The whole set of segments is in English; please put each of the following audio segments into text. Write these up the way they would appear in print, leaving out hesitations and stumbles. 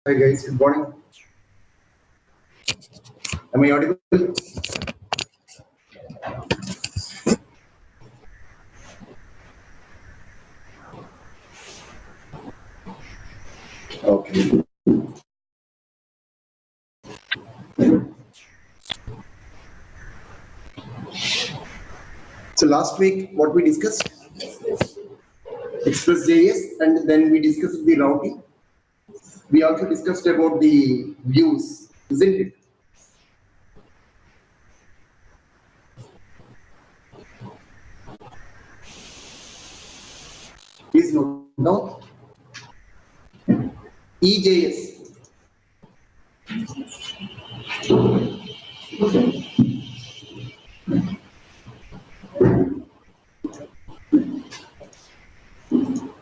Hi guys, good morning. Am I audible? Okay. So last week, what we discussed? Express.js, and then we discussed the routing. We also discussed about the views, isn't it? Please note down. EJS.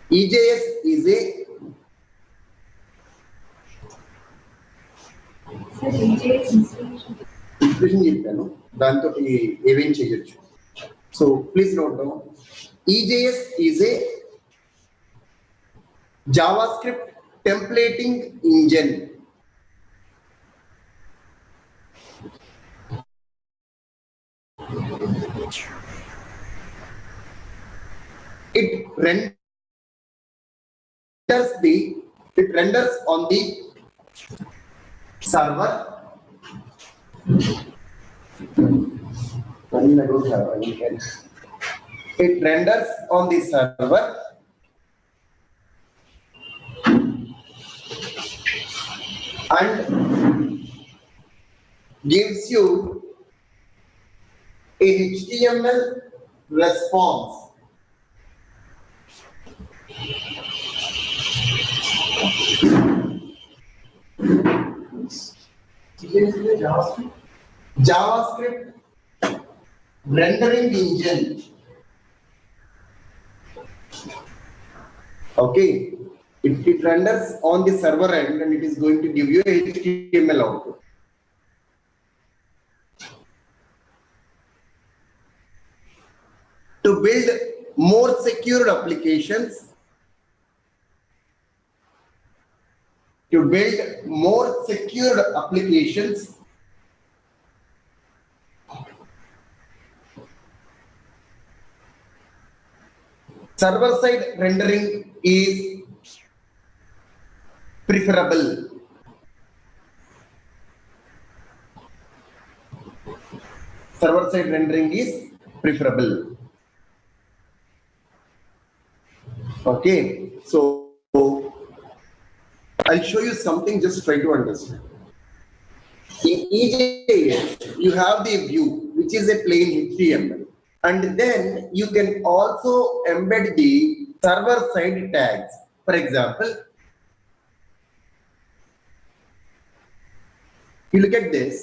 EJS is a inspiration చెప్పాను దాంతో ఏమేం చేయొచ్చు so please note down EJS is a JavaScript templating engine. It renders on the server. I don't have any. It renders on the server and gives you a HTML response. JavaScript rendering engine. Okay, it renders on the server end and it is going to give you a HTML output. To build more secure applications, server-side rendering is preferable. Server-side rendering is preferable. Okay, so I'll show you something, just try to understand. In EJS, you have the view, which is a plain HTML. And then you can also embed the server-side tags. For example, you look at this,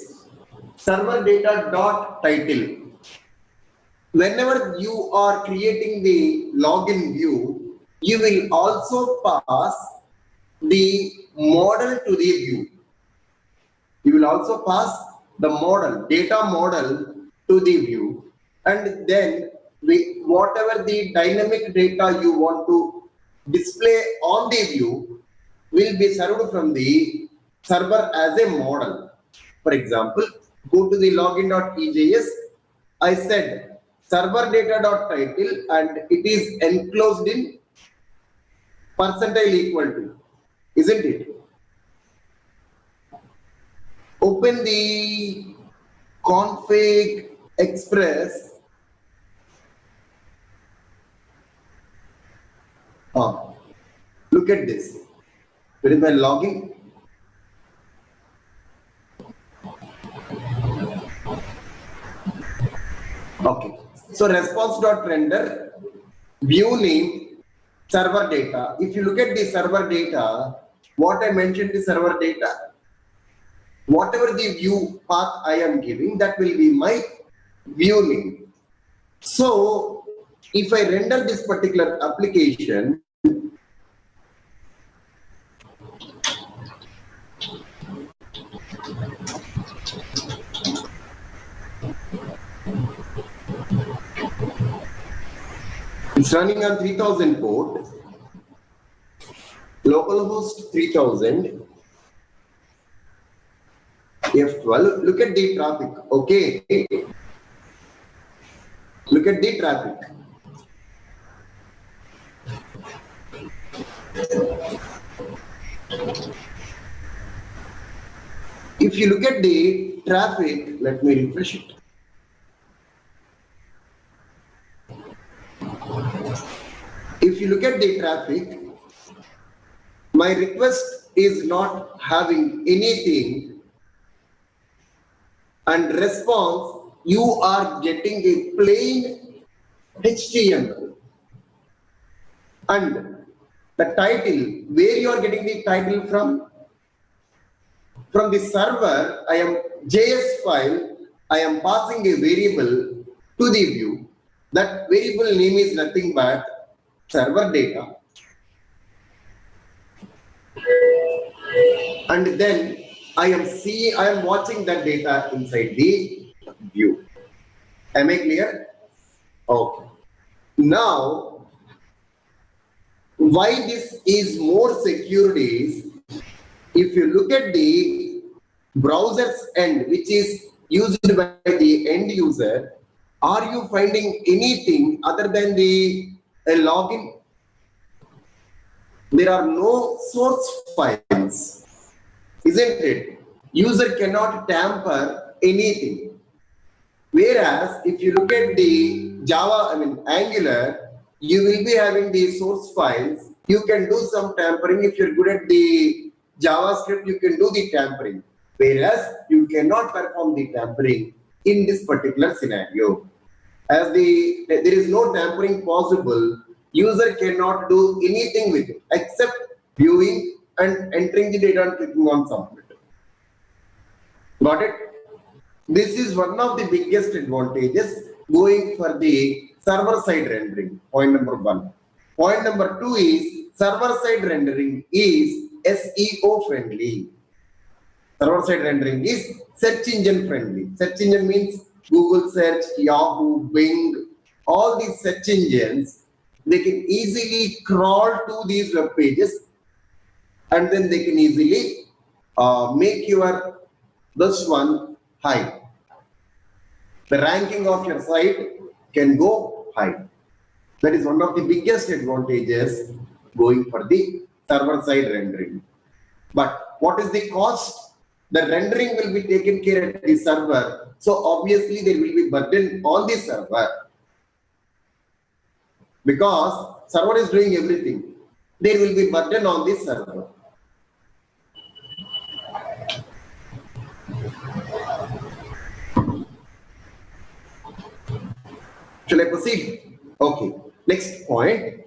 server data dot title. Whenever you are creating the login view, you will also pass the model to the view. You will also pass the model, data model to the view. And then whatever the dynamic data you want to display on the view will be served from the server as a model. For example, go to the login.ejs. I said server data.title and it is enclosed in percentile equal to, isn't it? Open the config express. Look at this. Where is my login? Okay. So response.render, view name, server data. If you look at the server data, what I mentioned the server data, whatever the view path I am giving, that will be my view name. So if I render this particular application, it's running on 3000 port, localhost 3000, F12, look at the traffic, okay? Look at the traffic. If you look at the traffic, let me refresh it. If you look at the traffic, my request is not having anything, and response, you are getting a plain HTML. And the title, where you are getting the title from? From the server, I am JS file, I am passing a variable to the view. That variable name is nothing but server data. And then I am watching that data inside the view. Am I clear? Okay. Now, why this is more secure is, if you look at the browser's end, which is used by the end user, are you finding anything other than a login? There are no source files, isn't it? User cannot tamper anything. Whereas if you look at the Angular, you will be having the source files. You can do some tampering. If you're good at the JavaScript, you can do the tampering. Whereas you cannot perform the tampering in this particular scenario. As there is no tampering possible, user cannot do anything with it except viewing and entering the data and clicking on submit. Got it? This is one of the biggest advantages going for the server side rendering. Point number one. Point number two is server side rendering is SEO friendly. Server side rendering is search engine friendly. Search engine means Google search, Yahoo, Bing, all these search engines, they can easily crawl to these web pages, and then they can easily make your this one high. The ranking of your site can go high. That is one of the biggest advantages going for the server side rendering. But what is the cost? The rendering will be taken care of the server. So obviously there will be burden on the server. Because server is doing everything. There will be burden on the server. Shall I proceed? Okay. Next point.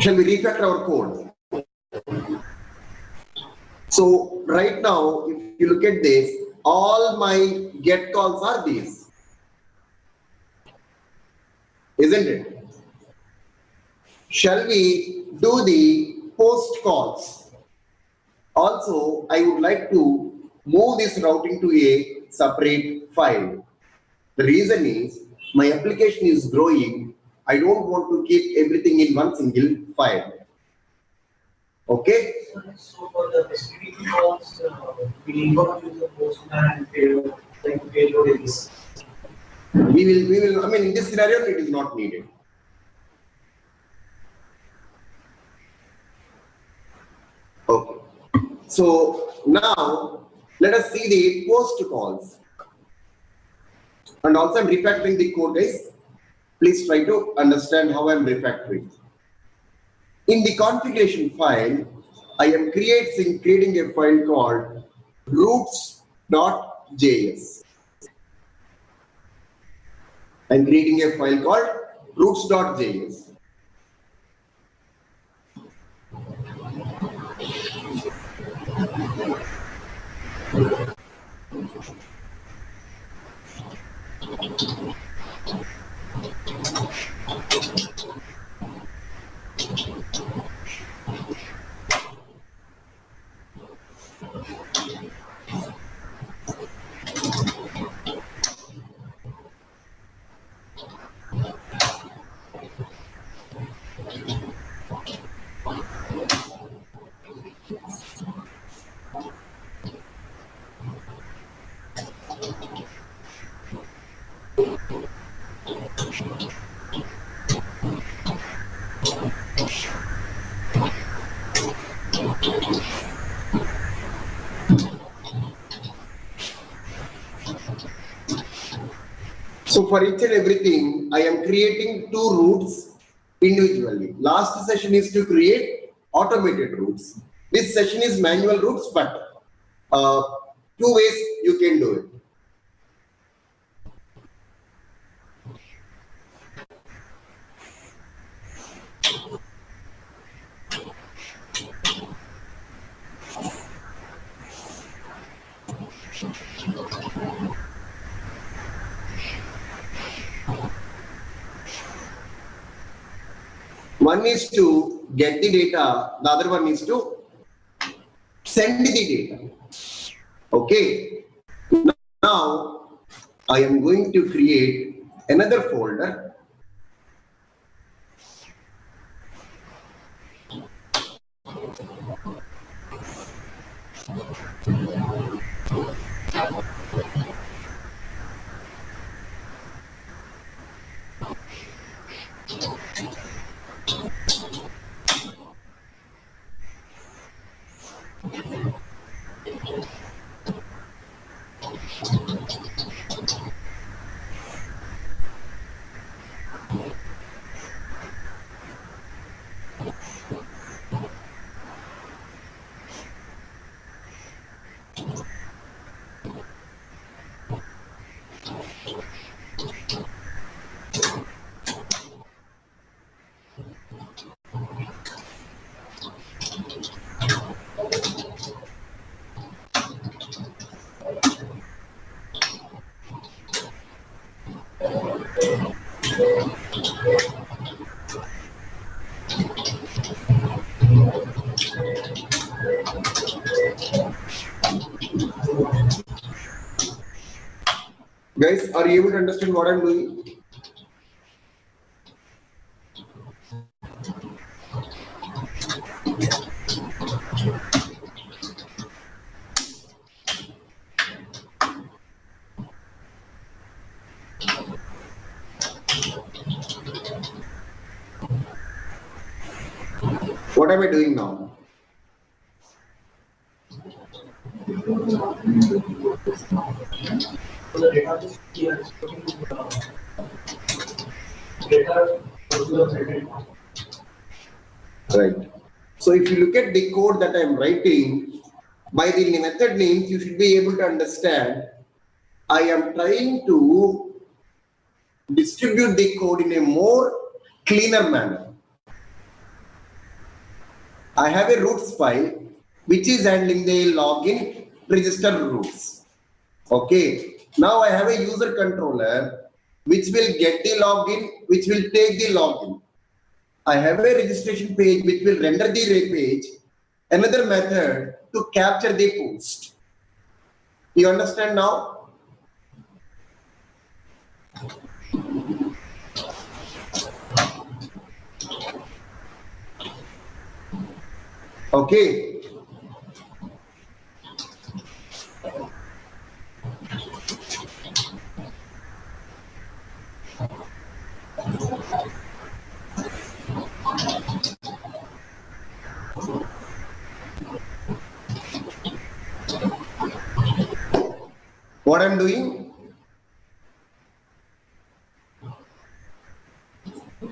Shall we refactor our code? So right now, if you look at this, all my get calls are these. Isn't it? Shall we do the post calls? Also, I would like to move this routing to a separate file. The reason is my application is growing. I don't want to keep everything in one single file. Okay? So for the STDP calls, we not use the postman and payload, like payload is. We will, I mean, in this scenario, it is not needed. Okay. So now, let us see the post calls. And also I'm refactoring the code, guys. Please try to understand how I'm refactoring. In the configuration file, I am creating a file called roots.js. I'm creating a file called roots.js. So for each and everything, I am creating two routes individually. Last session is to create automated routes. This session is manual routes, but two ways you can do it. One is to get the data, the other one is to send the data. Okay. Now I am going to create another folder. Guys, are you able to understand what I'm doing? What am I doing now? So the database here is putting data to the credit. Right. So if you look at the code that I'm writing, by the method names, you should be able to understand I am trying to distribute the code in a more cleaner manner. I have a routes file which is handling the login register routes. Okay. Now I have a user controller which will get the login, which will take the login. I have a registration page which will render the page, another method to capture the post. You understand now? Okay. What I'm doing?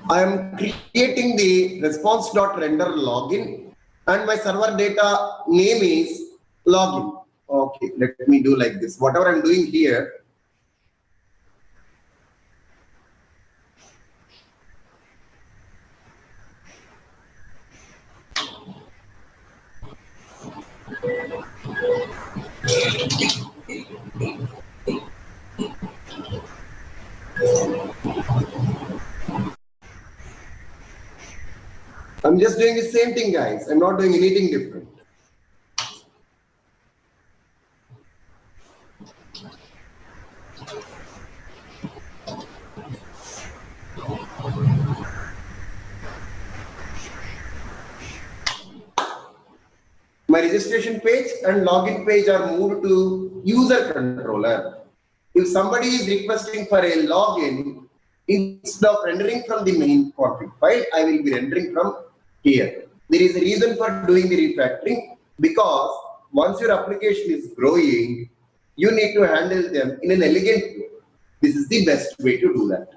I am creating the response.render login and my server data name is login. Okay, let me do like this. Whatever I'm doing here, I'm just doing the same thing, guys. I'm not doing anything different. My registration page and login page are moved to user controller. If somebody is requesting for a login, instead of rendering from the main config file, I will be rendering from here. There is a reason for doing the refactoring because once your application is growing, you need to handle them in an elegant way. This is the best way to do that.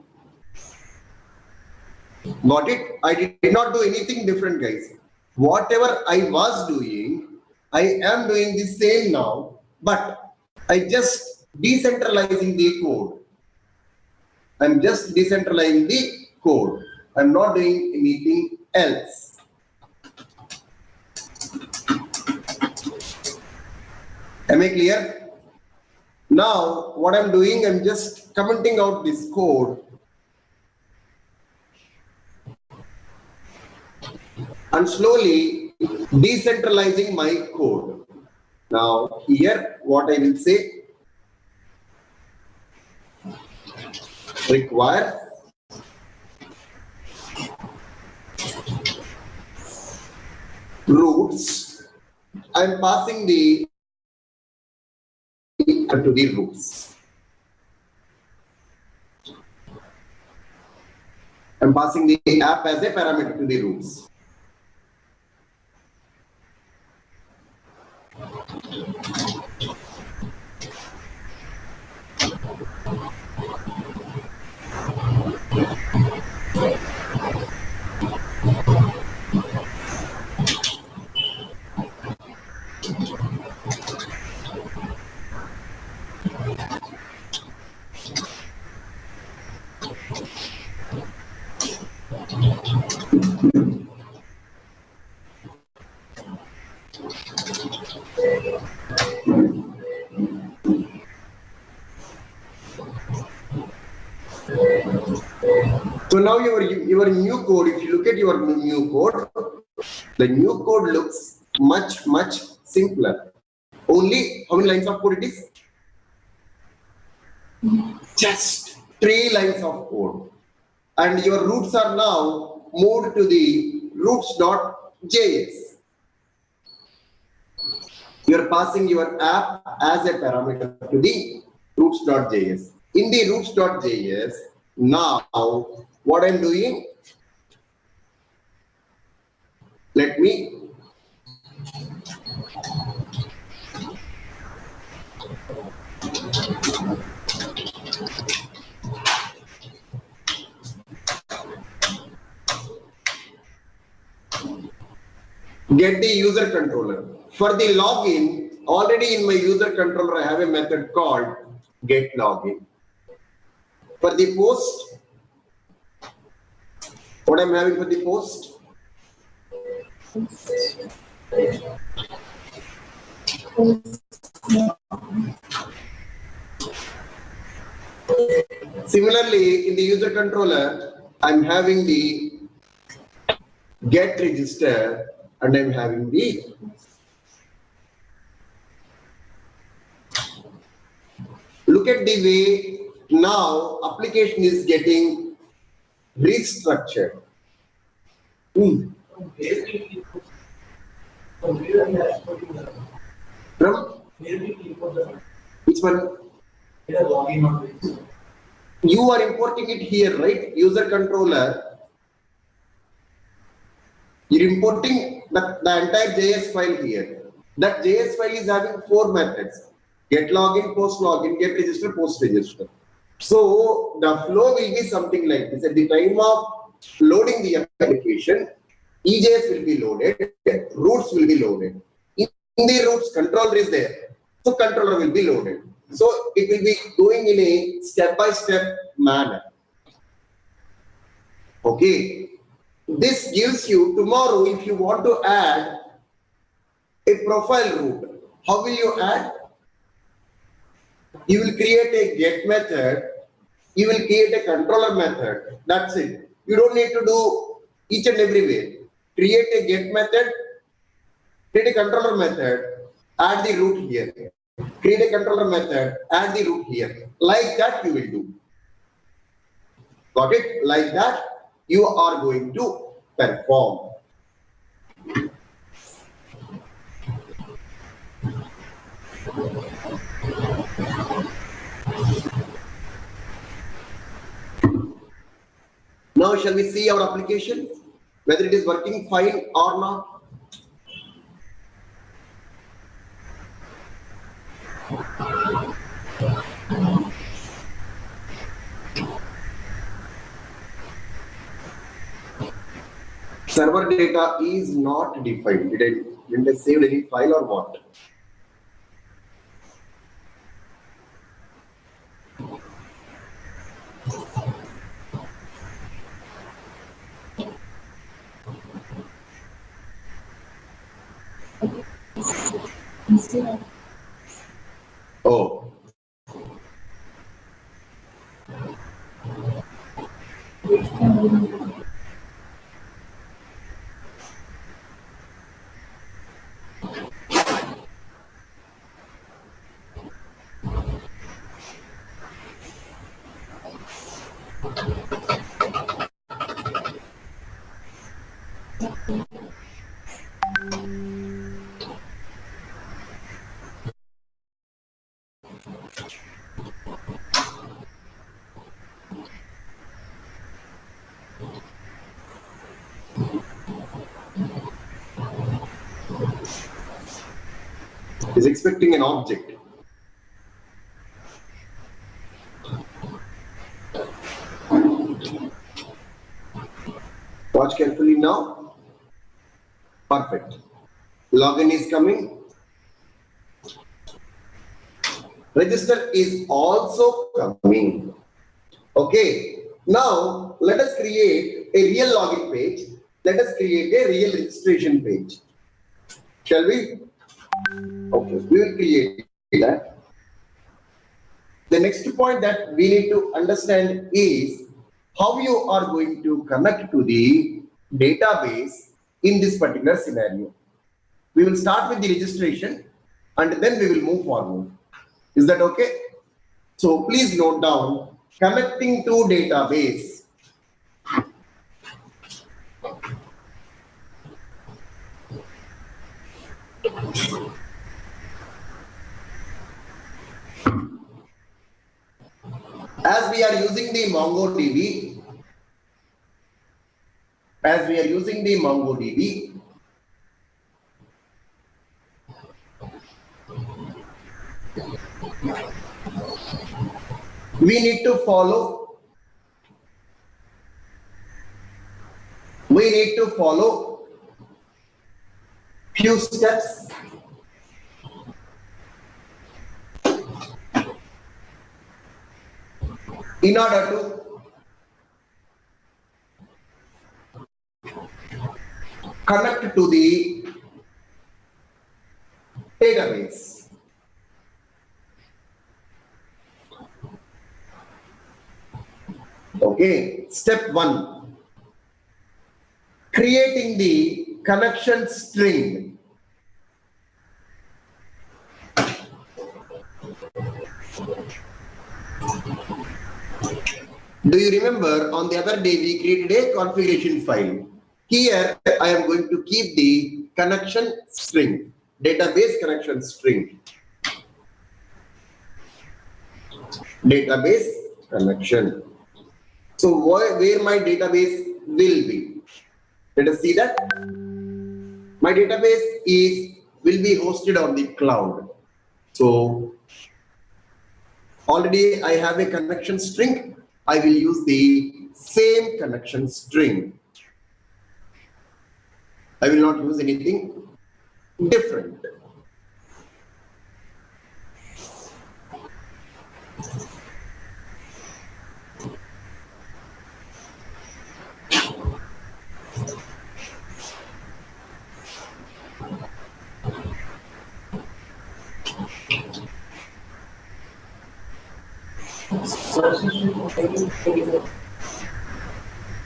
Got it? I did not do anything different, guys. Whatever I was doing, I am doing the same now, but I just decentralizing the code. I'm just decentralizing the code. I'm not doing anything else. Am I clear? Now, what I'm doing, I'm just commenting out this code and slowly decentralizing my code. Now, here, what I will say, require roots. I'm passing the to the roots. I'm passing the app as a parameter to the roots. So now your new code, if you look at your new code, the new code looks much simpler. Only how many lines of code it is? Just 3 lines of code. And your roots are now moved to the roots.js. You are passing your app as a parameter to the roots.js. In the roots.js, now what I'm doing, let me get the user controller. For the login, already in my user controller, I have a method called get login. For the post, what I'm having for the post? Similarly, in the user controller, I'm having the get register and I'm having the look at the way now application is getting restructured. From which one? You are importing it here, right? User controller. You're importing the entire JS file here. That JS file is having 4 methods: get login, post login, get register, post register. So the flow will be something like this. At the time of loading the application, EJS will be loaded, roots will be loaded. In the roots, controller is there. So controller will be loaded. So it will be going in a step-by-step manner. Okay. This gives you tomorrow, if you want to add a profile root, how will you add? You will create a get method, you will create a controller method. That's it. You don't need to do each and every way. Create a get method, create a controller method, add the root here. Create a controller method, add the root here. Like that you will do. Got it? Like that you are going to perform. Now shall we see our application, whether it is working fine or not? Server data is not defined. Didn't I save any file or what? Oh, is expecting an object. Watch carefully now. Perfect. Login is coming. Register is also coming. Okay. Now let us create a real login page. Let us create a real registration page. Shall we? Okay. We will create that. The next point that we need to understand is how you are going to connect to the database in this particular scenario. We will start with the registration and then we will move forward. Is that okay? So please note down connecting to database. As we are using the MongoDB, we need to follow few steps in order to connect to the database. Okay, step 1, creating the connection string. Do you remember on the other day we created a configuration file? Here I am going to keep the connection string, database connection string. Database connection. So where my database will be? Let us see that. My database will be hosted on the cloud. So already I have a connection string. I will use the same connection string. I will not use anything different.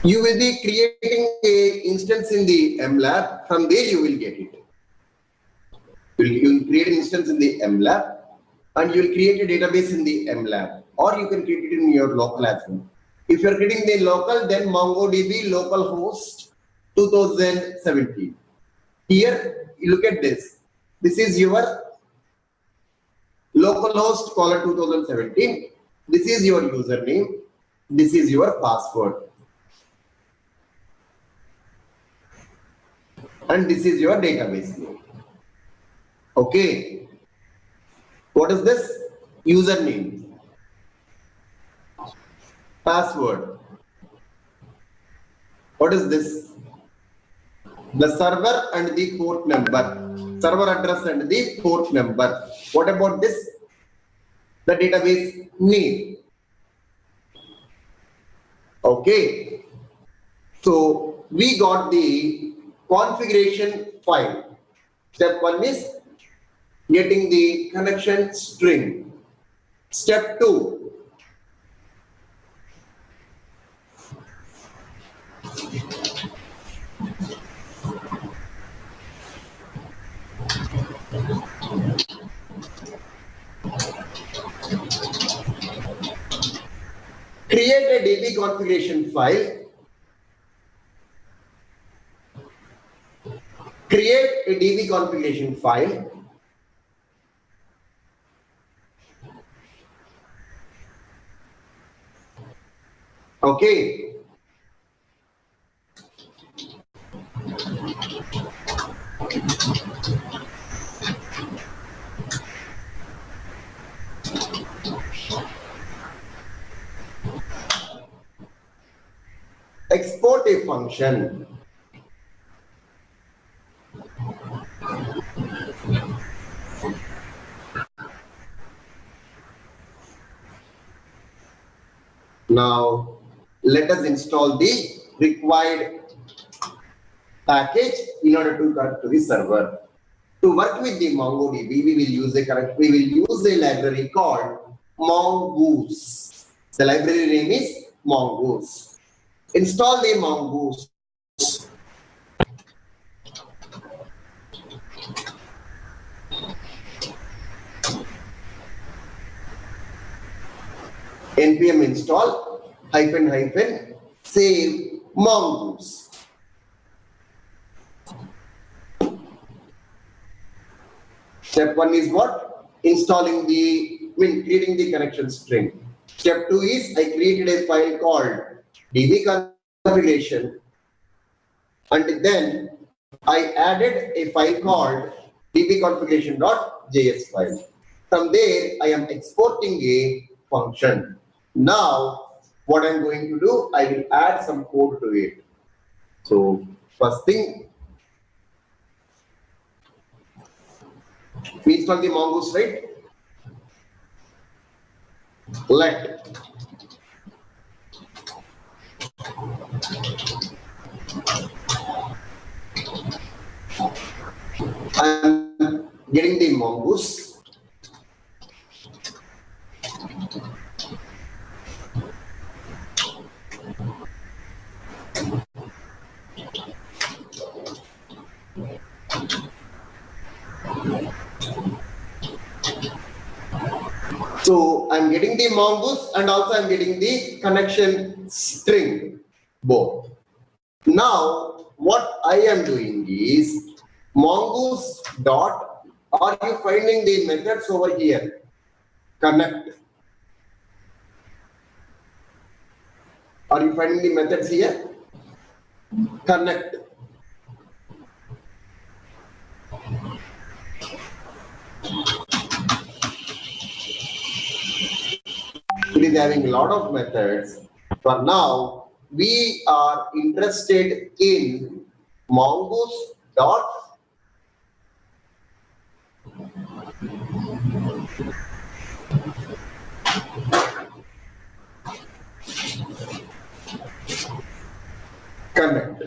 You will be creating a instance in the MLab. From there you will get it. You will create an instance in the MLab and you will create a database in the MLab, or you can create it in your local as well. If you are creating the local, then MongoDB localhost 2017. Here, you look at this. This is your localhost colon 2017. This is your username. This is your password. And this is your database name. Okay. What is this? Username. Password. What is this? The server and the port number. Server address and the port number. What about this? The database name. Okay. So we got the configuration file. Step 1 is getting the connection string. Step 2. Create a DB configuration file. Create a DB configuration file. Okay. Export a function. Now, let us install the required package in order to connect to the server. To work with the MongoDB, we will use a library called Mongoose. The library name is Mongoose. Install the Mongoose. npm install save Mongoose. Step 1 is what? Creating the connection string. Step 2 is I created a file called DB configuration, and then I added a file called dbconfiguration.js file. From there, I am exporting a function. Now, what I'm going to do, I will add some code to it. So, first thing, we install the Mongoose, right? Let I'm getting the Mongoose. So I'm getting the Mongoose and also I'm getting the connection string both. Now what I am doing is Mongoose dot, are you finding the methods over here? Connect. Are you finding the methods here? Connect. It is having a lot of methods. For now, we are interested in Mongoose dot connect.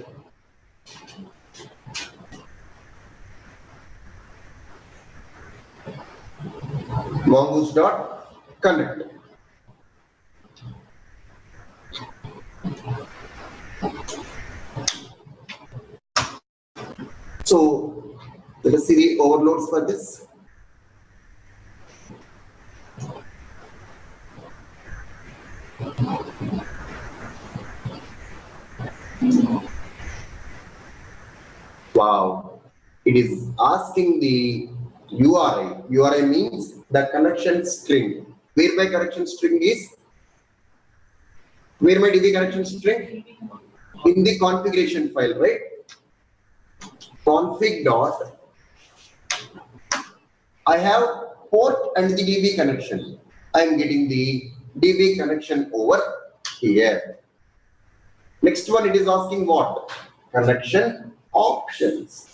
Mongoose dot connect. So let us see the overloads for this. Wow, it is asking the URI. URI means the connection string. Where my connection string is? Where my DB connection string? In the configuration file, right? Config dot. I have port and the DB connection. I am getting the DB connection over here. Next one, it is asking what? Connection options.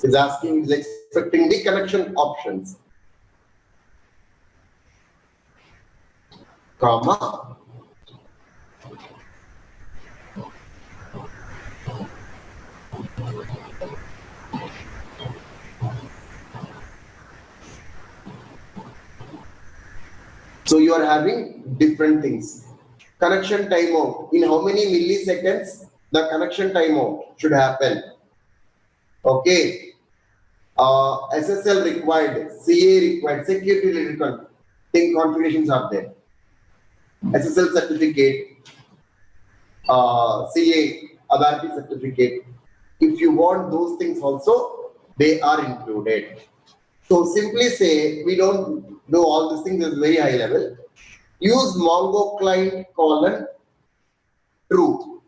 Is asking, is expecting the connection options, comma. So you are having different things. Connection timeout. In how many milliseconds the connection timeout should happen? Okay. SSL required, CA required, security required. Thing configurations are there. SSL certificate, CA, authority certificate. If you want those things also, they are included. So simply say, we don't do all these things at very high level. Use Mongo client colon true.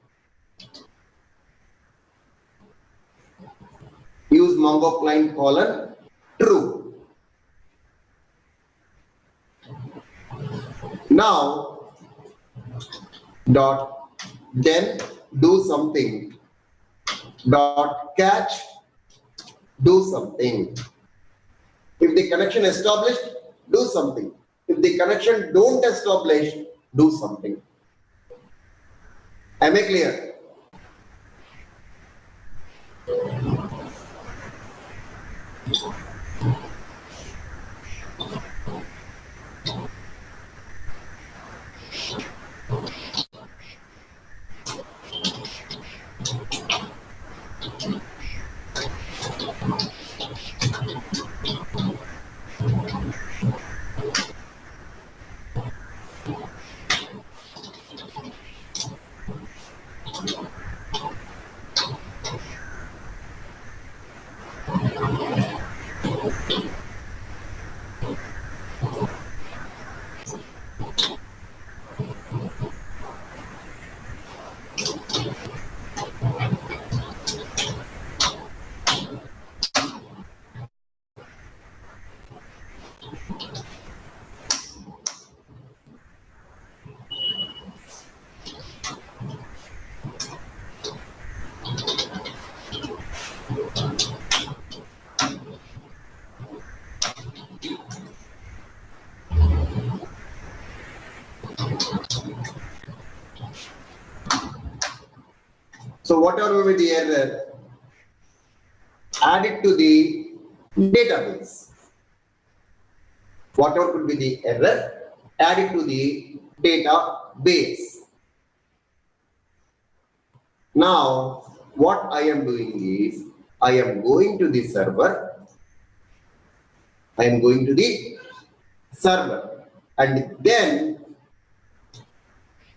Use Mongo client colon true. Now, dot then do something. Dot catch do something. If the connection established, do something. If the connection don't establish, do something. Am I clear? So whatever will be the error, add it to the database. Whatever could be the error, add it to the database. Now, what I am doing is, I am going to the server. I am going to the server, and then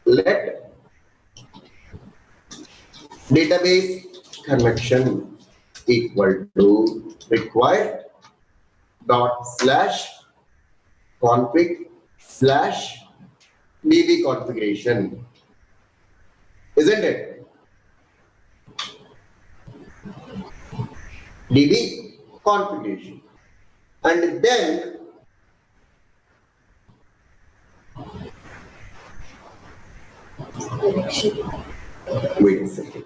let database connection equal to required dot slash config slash db configuration, isn't it? db configuration, and then wait a second.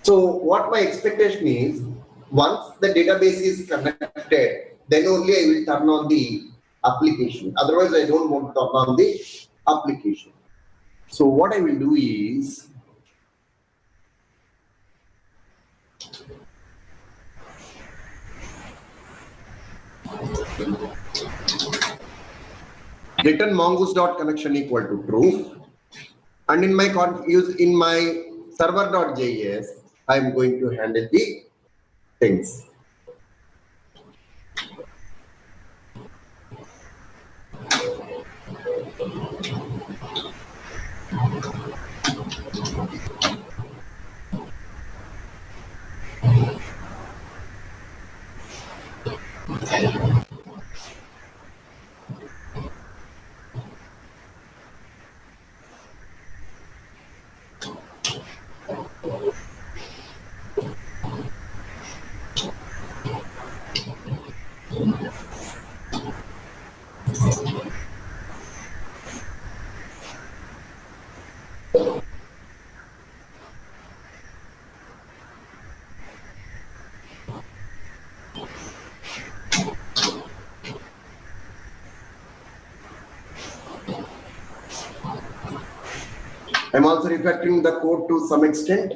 So what my expectation is, once the database is connected, then only I will turn on the application. Otherwise, I don't want to turn on the application. So what I will do is, return mongoose.connection equal to true, and in my server.js, I am going to handle the things. I'm also refactoring the code to some extent.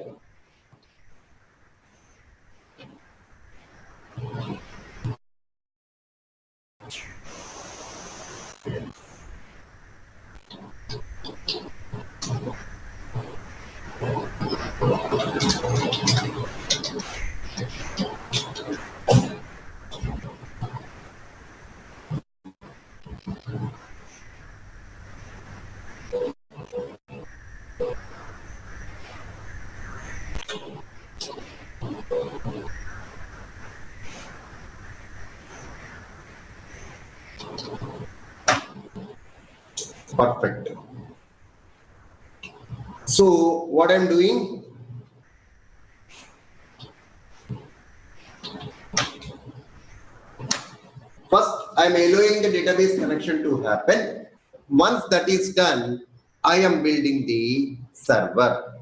Perfect. So what I'm doing, first I'm allowing the database connection to happen. Once that is done, I am building the server.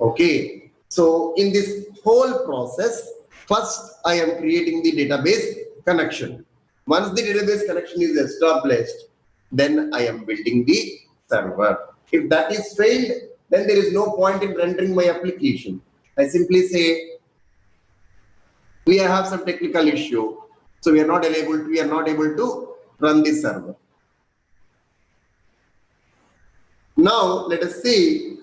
Okay. So in this whole process, first I am creating the database connection. Once the database connection is established, then I am building the server. If that is failed, then there is no point in rendering my application. I simply say we have some technical issue, so we are not able to run this server. Now let us see.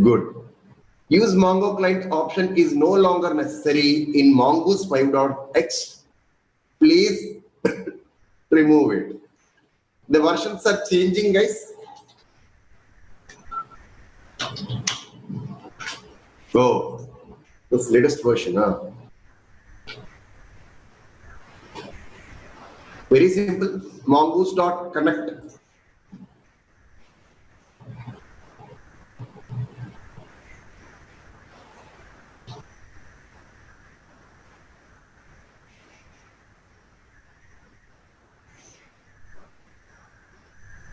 Good. Use Mongo client option is no longer necessary in Mongoose 5.x. Please remove it. The versions are changing, guys. Oh, this latest version, huh? Very simple. Mongoose.connect.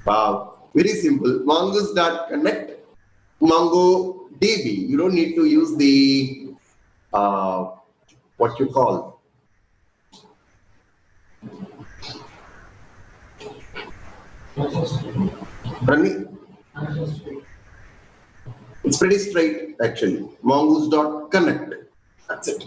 Wow, very simple. Mongoose.connect, MongoDB. You don't need to use the what you call running. It's pretty straight actually. Mongoose.connect. That's it.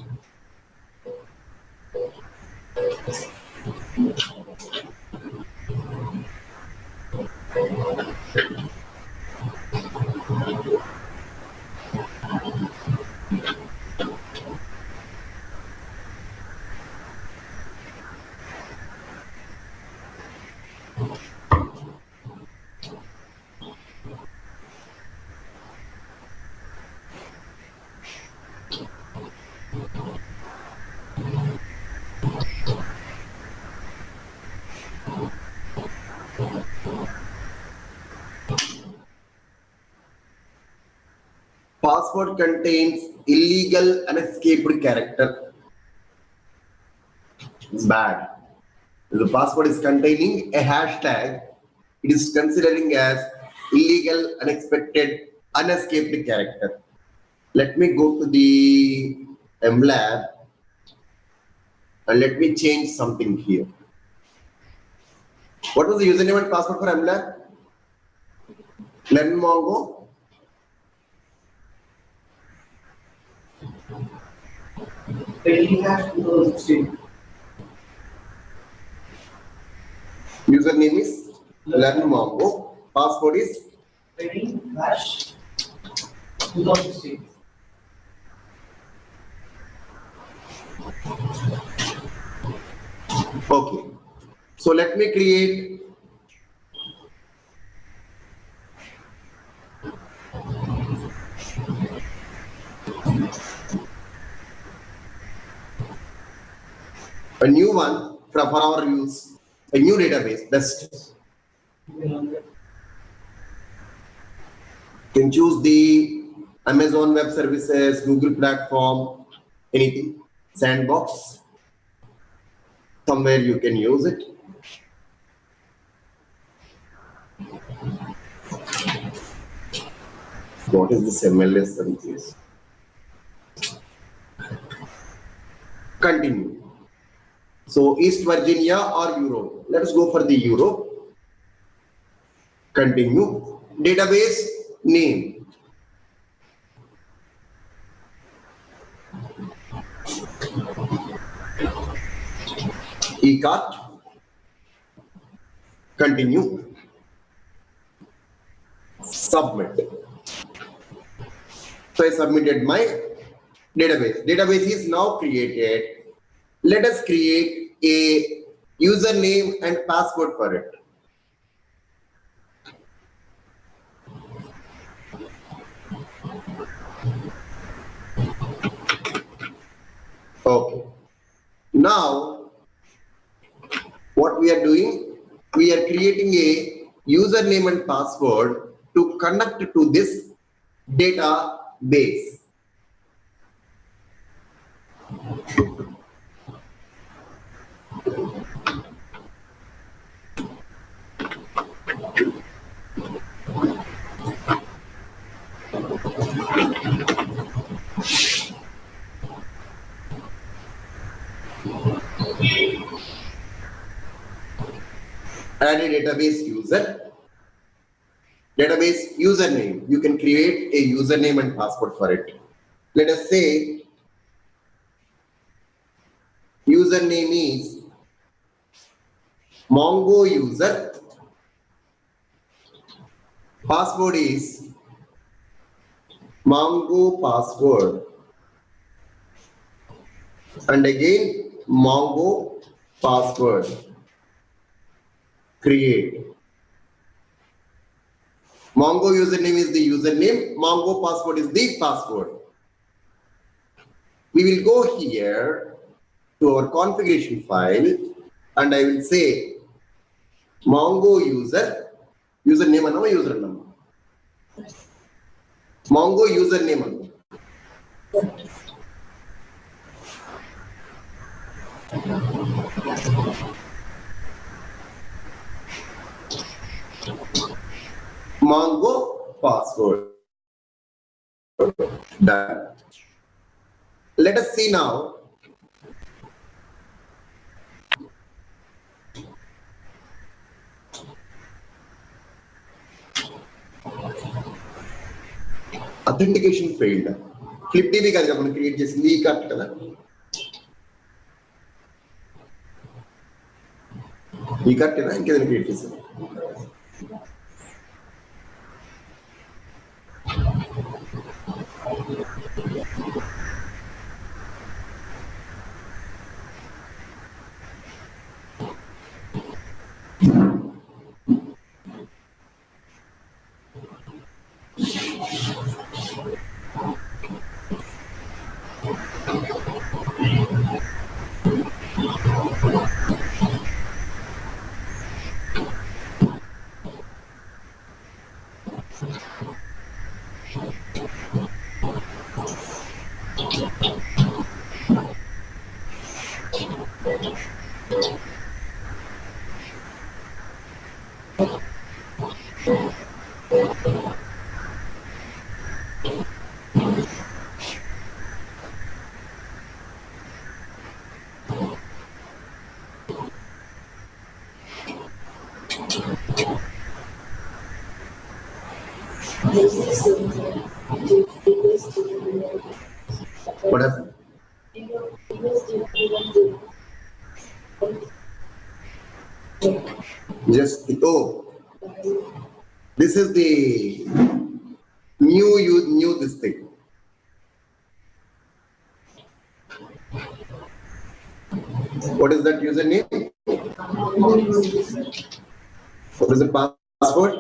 Password contains illegal unescaped character. It's bad. If the password is containing a hashtag, it is considering as illegal, unexpected, unescaped character. Let me go to the MLab and let me change something here. What was the username and password for MLab? Learn Mongo. Username is Learn Mongo. Password is /2016. okay. So let me create a new one for our use, a new database. Best. You can choose the Amazon Web Services, Google platform, anything. Sandbox. Somewhere you can use it. What is this MLS services? Continue. So East Virginia or Europe. Let us go for the Europe. Continue. Database name. ECART. Continue. Submit. So I submitted my database. Database is now created. Let us create a username and password for it. Okay. Now, what we are doing, we are creating a username and password to connect to this database. Add a database user. Database username. You can create a username and password for it. Let us say username is Mongo user. Password is Mongo password. And again Mongo password. Create. Mongo username is the username. Mongo password is the password. We will go here to our configuration file and I will say Mongo user, username and username. Mongo username. Mongo password. Done. Let us see now. Authentication failed. Flip TV का जब हमने create जैसे ली का कितना ली का कितना इनके दिन create जैसे What happened? Just this is the new this thing. What is that username? What is the password?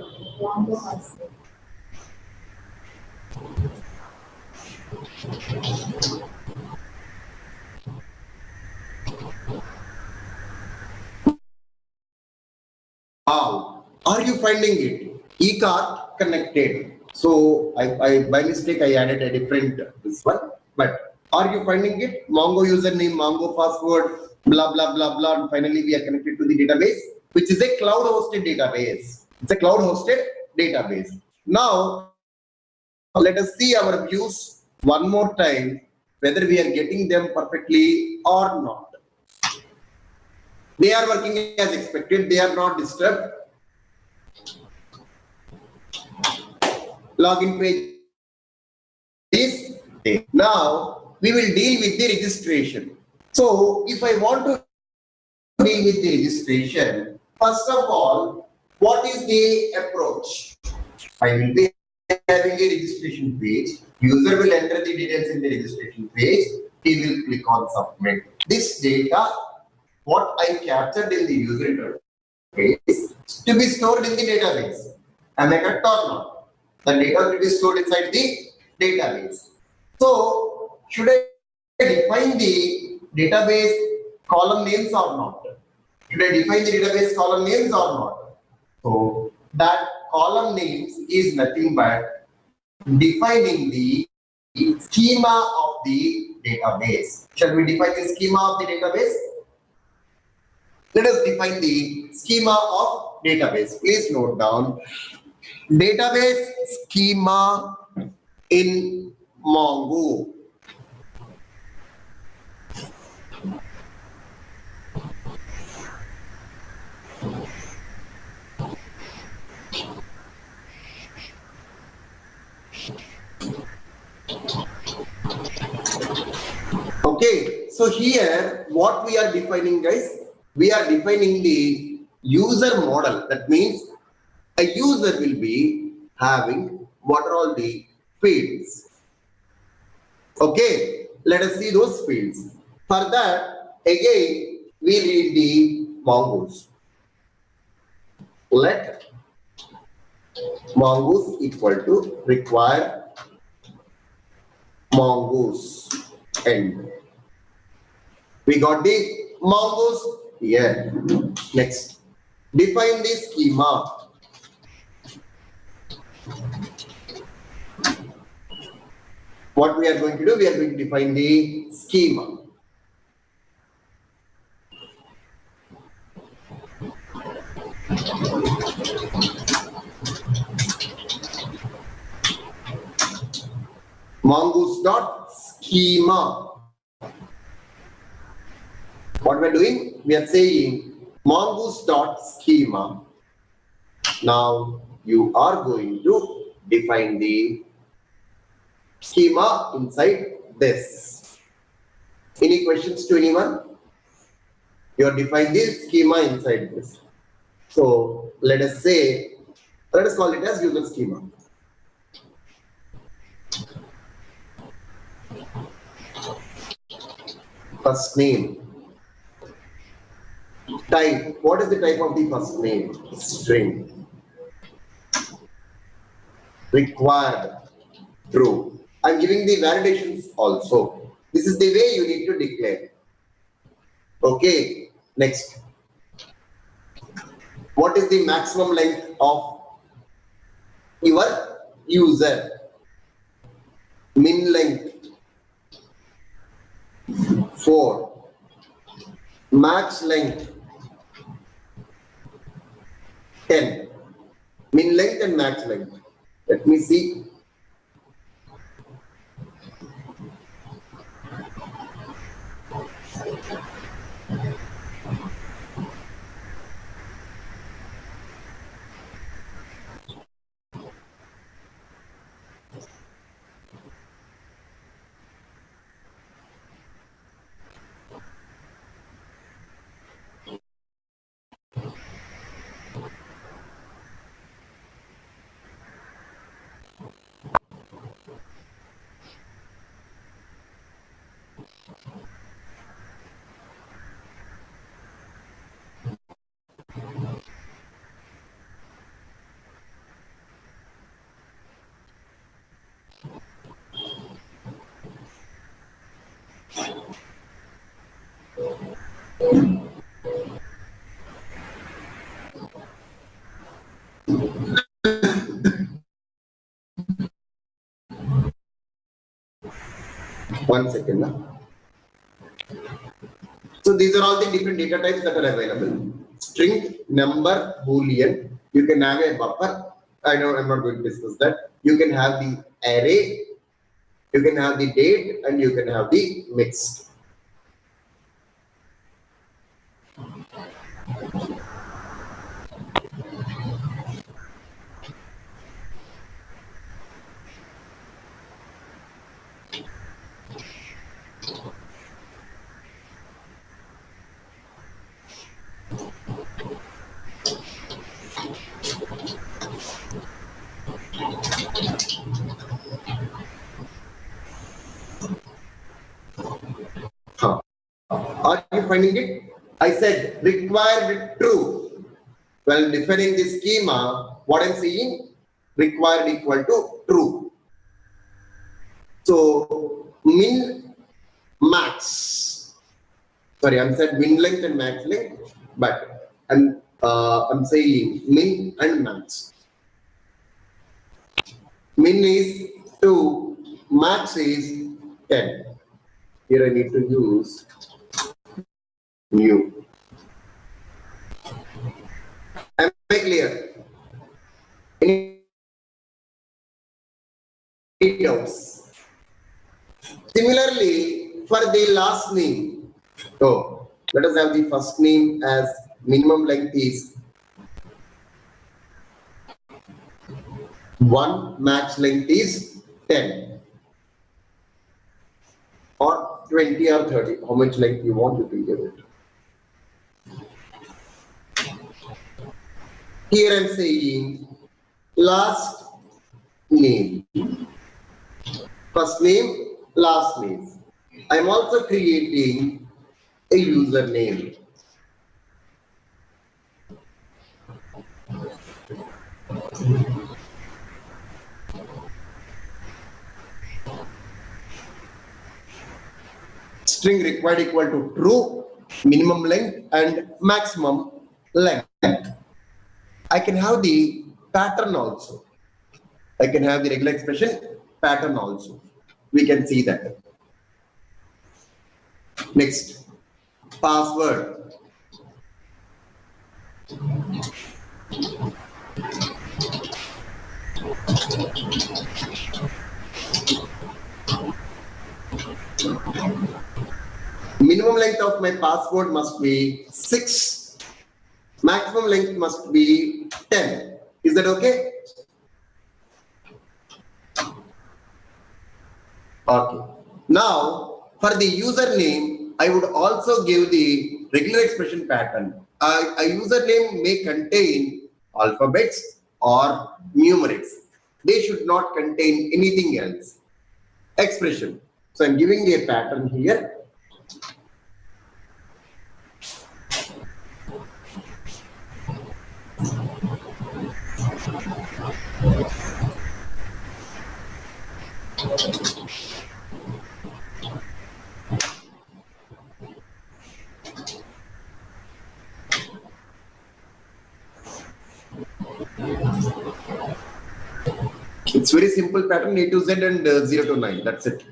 Wow, are you finding it? eCard connected. So I by mistake I added a different this one. But are you finding it? Mongo username, Mongo password, blah blah blah blah. And finally we are connected to the database, which is a cloud hosted database. It's a cloud hosted database. Now let us see our views one more time, whether we are getting them perfectly or not. They are working as expected. They are not disturbed. Login page is there. Now we will deal with the registration. So if I want to deal with the registration, first of all, what is the approach? I will be having a registration page. User will enter the details in the registration page. He will click on submit. This data, what I captured in the user interface, to be stored in the database. Am I correct or not? The data will be stored inside the database. So, should I define the database column names or not? Should I define the database column names or not? So, that column names is nothing but defining the schema of the database. Shall we define the schema of the database? Let us define the schema of database. Please note down database schema in Mongo. Okay, so here what we are defining, guys, we are defining the user model. That means a user will be having what are all the fields. Okay, let us see those fields. For that, again, we need the mongoose. Let mongoose equal to require mongoose end. We got the mongoose here. Next, define the schema. What we are going to do, we are going to define the schema. Mongoose dot schema. What we are doing, we are saying mongoose dot schema. Now you are going to define the schema inside this. Any questions to anyone? You are defining the schema inside this. So let us call it as user schema. First name. Type. What is the type of the first name? String. Required. True. I'm giving the validations also. This is the way you need to declare. Okay. Next. What is the maximum length of your user? Min length 4. Max length 10. Min length and max length. Let me see. One second now. So these are all the different data types that are available. String, number, boolean. You can have a buffer. I'm not going to discuss that. You can have the array. You can have the date, and you can have the mixed. Huh. Are you finding it? I said required true. While defining the schema, what I'm saying, required equal to true. So min max. Sorry, I'm said min length and max length, but I'm saying min and max. Min is 2, max is 10. Here I need to use new. Am I clear? Any doubts? Similarly, for the last name, so let us have the first name as minimum length is 1, max length is 10 or 20 or 30. How much length you want, you can give it. Here I'm saying last name, first name, last name. I'm also creating a username. String required equal to true, minimum length and maximum length. I can have the pattern also. I can have the regular expression pattern also. We can see that. Next, password. Minimum length of my password must be 6. Maximum length must be 10. Is that okay? Okay. Now, for the username, I would also give the regular expression pattern. A username may contain alphabets or numerics. They should not contain anything else. Expression. So I'm giving a pattern here. It's very simple pattern, A to Z and 0 to 9. That's it.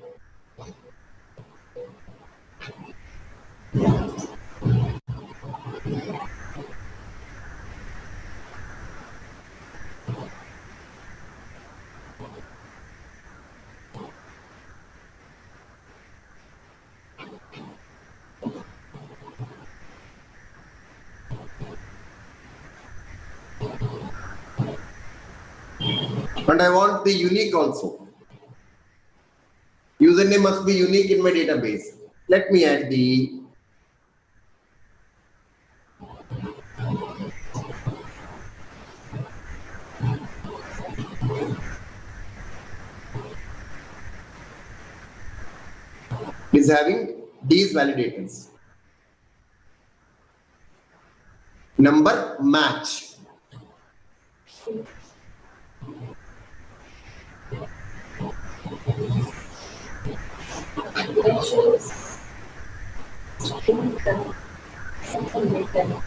And I want the unique also. Username must be unique in my database. Let me add the is having these validators. Number match.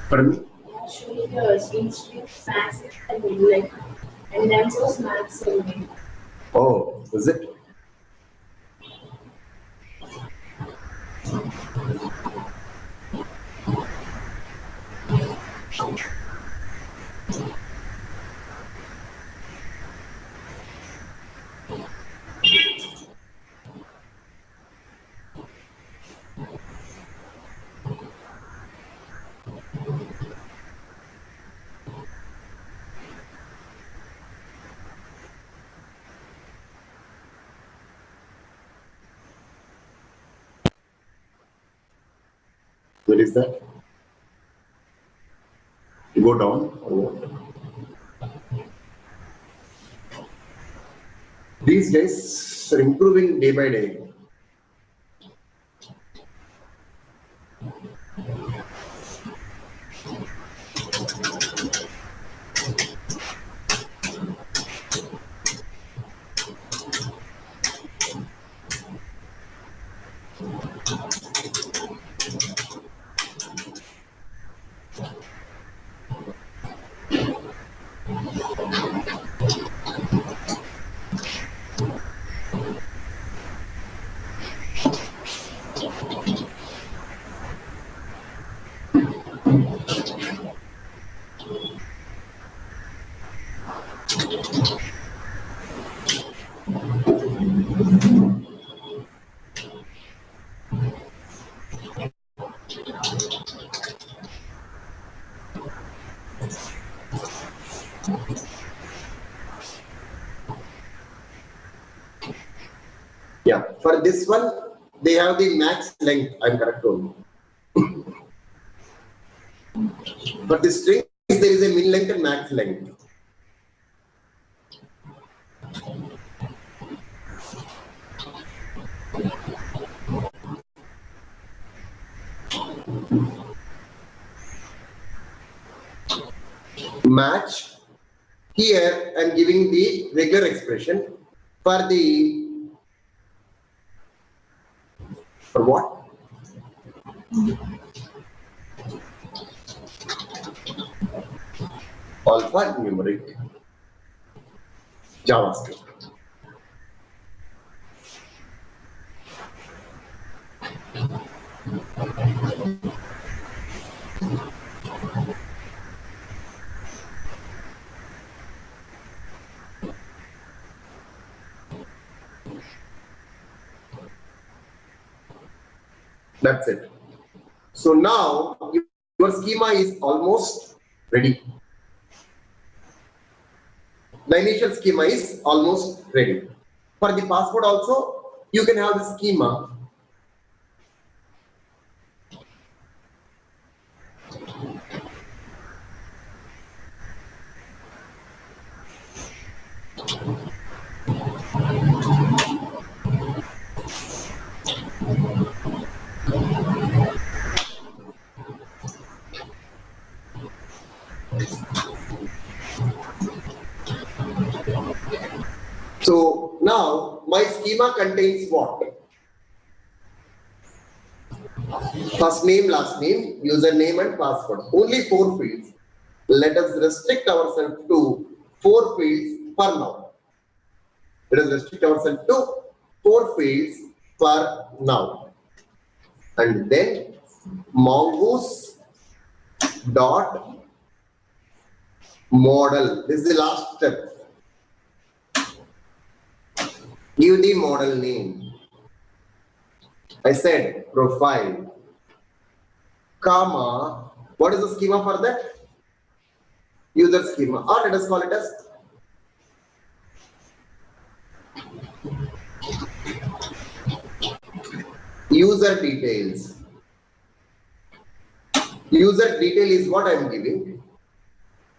Pardon me? Actually, the string max and like, and length was max only. Oh, is it? Where is that? You go down or what? These days are improving day by day. Yeah, for this one, they have the max length. I'm correct only. For the strings, there is a min length and max length. Match. Here, I'm giving the regular expression for the, for what? Alphanumeric JavaScript. That's it. So now your schema is almost ready. The initial schema is almost ready. For the password also, you can have the schema. So now my schema contains what? First name, last name, username and password. Only 4 fields. Let us restrict ourselves to 4 fields for now. Let us restrict ourselves to 4 fields for now. And then mongoose dot model. This is the last step. Give the model name. I said profile, comma. What is the schema for that? User schema, or let us call it as user details. User detail is what I am giving.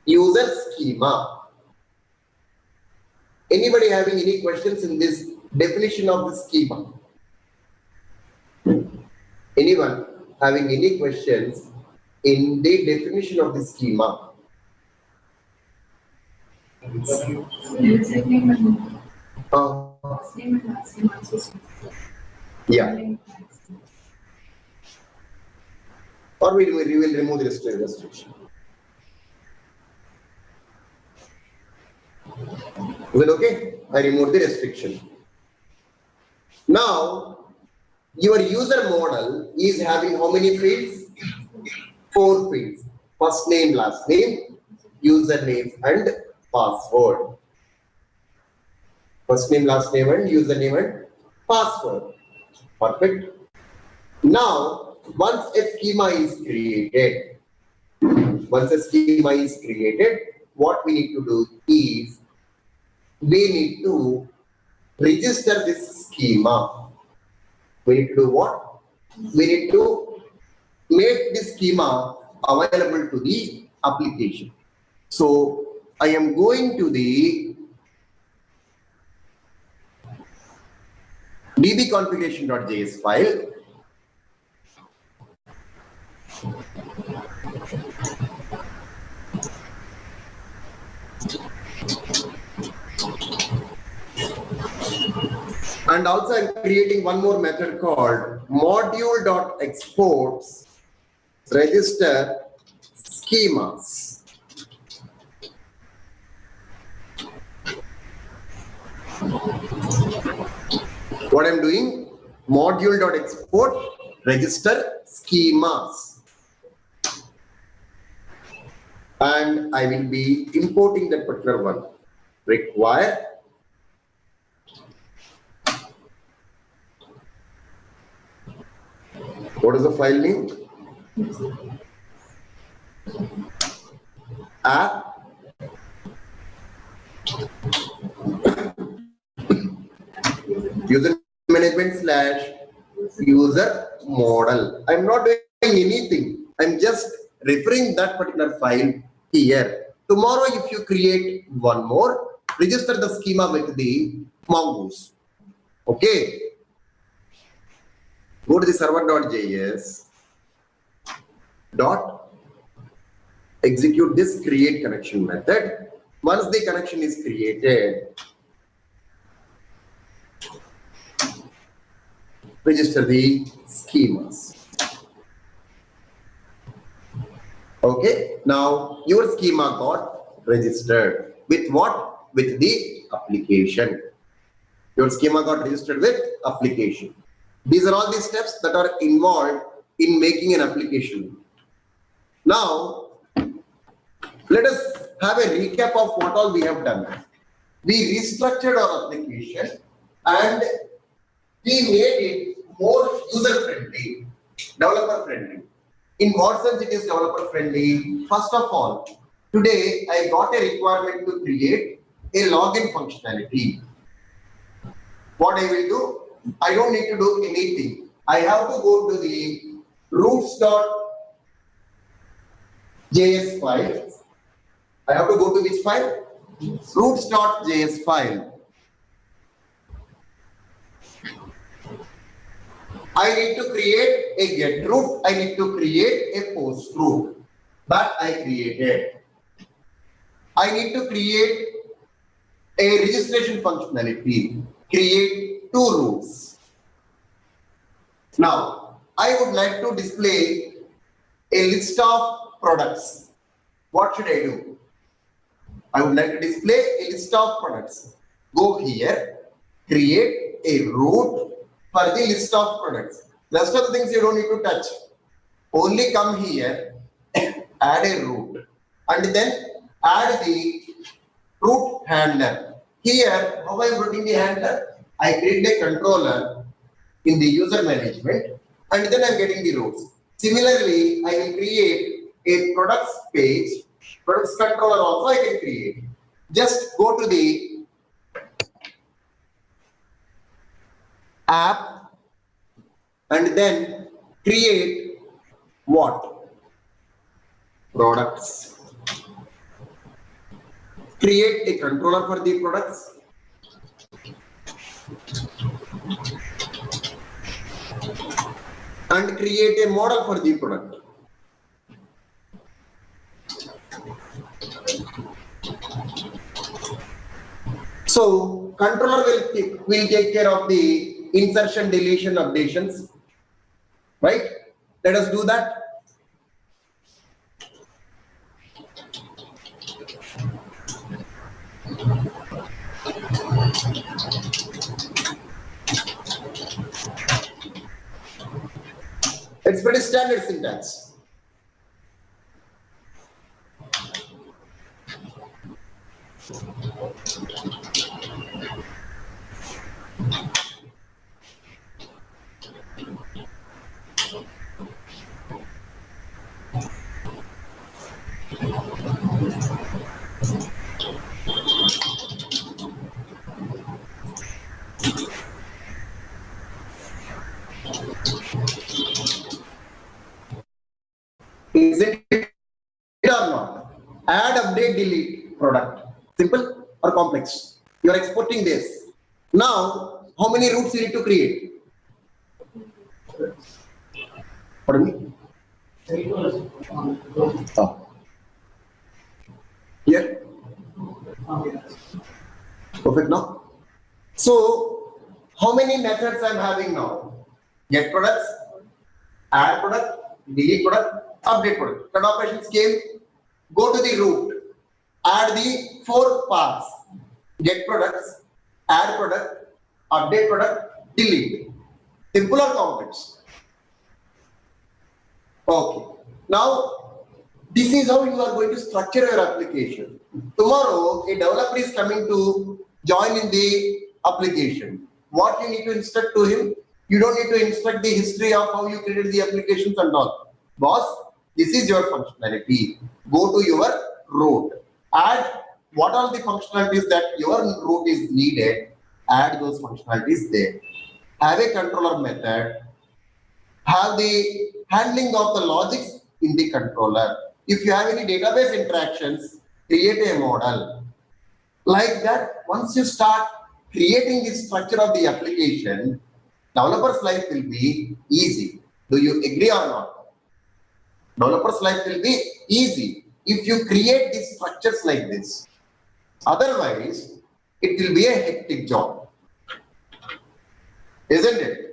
User schema. Anybody having any questions in this definition of the schema? Anyone having any questions in the definition of the schema? Yeah. Or we will remove the restriction. Is it okay? I remove the restriction. Now, your user model is having how many fields? 4 fields. First name, last name, username and password. First name, last name and username and password. Perfect. Now, once a schema is created, what we need to do is we need to register this schema. We need to do what? We need to make this schema available to the application. So I am going to the dbconfiguration.js file. And also I'm creating one more method called module.exports register schemas. What I'm doing, module.export register schemas. And I will be importing that particular one. Require what is the file name? App user management / user model. I'm not doing anything. I'm just referring that particular file here. Tomorrow, if you create one more, register the schema with the mongoose. Okay. Go to the server.js. Execute this create connection method. Once the connection is created, register the schemas. Okay, now your schema got registered with what? With the application. Your schema got registered with application. These are all the steps that are involved in making an application. Now, let us have a recap of what all we have done. We restructured our application and we made it more user-friendly, developer-friendly. In what sense it is developer-friendly? First of all, today I got a requirement to create a login functionality. What I will do? I don't need to do anything. I have to go to the roots.js file. I have to go to which file? Roots.js file. I need to create a get root. I need to create a post root. That I created. I need to create a registration functionality. Create 2 roots. Now, I would like to display a list of products. What should I do? I would like to display a list of products. Go here, create a root for the list of products. Rest of the things you don't need to touch. Only come here, add a root, and then add the root handler. Here, how I am putting the handler? I create a controller in the user management, and then I am getting the routes. Similarly, I will create a products page, products controller also I can create. Just go to the app and then create what? Products. Create a controller for the products. And create a model for the product. So controller will take care of the insertion, deletion, updations, right? Let us do that. It's pretty standard syntax. product. Simple or complex? You are exporting this. Now, how many routes you need to create? Pardon me? Oh. Here? Perfect now? So, how many methods I'm having now? Get products, add product, delete product, update product. Cut operations came, go to the root, add the 4 paths. Get products, add product, update product, delete. Simple or complex? Okay. Now, this is how you are going to structure your application. Tomorrow, a developer is coming to join in the application. What you need to instruct to him? You don't need to instruct the history of how you created the applications and all. Boss, this is your functionality. Go to your root. Add what are the functionalities that your root is needed. Add those functionalities there. Have a controller method. Have the handling of the logics in the controller. If you have any database interactions, create a model. Like that, once you start creating the structure of the application, developer's life will be easy. Do you agree or not? Developer's life will be easy if you create these structures like this. Otherwise, it will be a hectic job. Isn't it?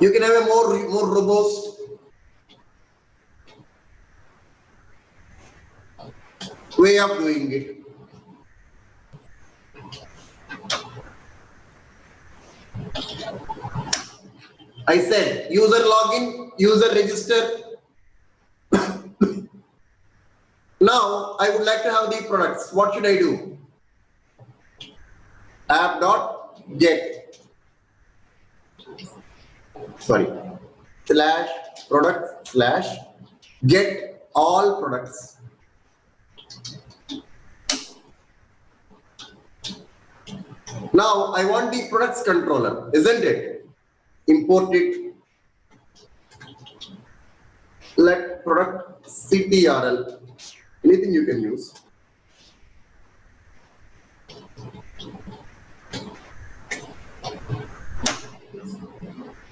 You can have a more robust way of doing it. I said user login, user register. Now I would like to have the products. What should I do? App.get slash product slash get all products. Now I want the products controller, isn't it? Import it. Let product CTRL. Anything you can use.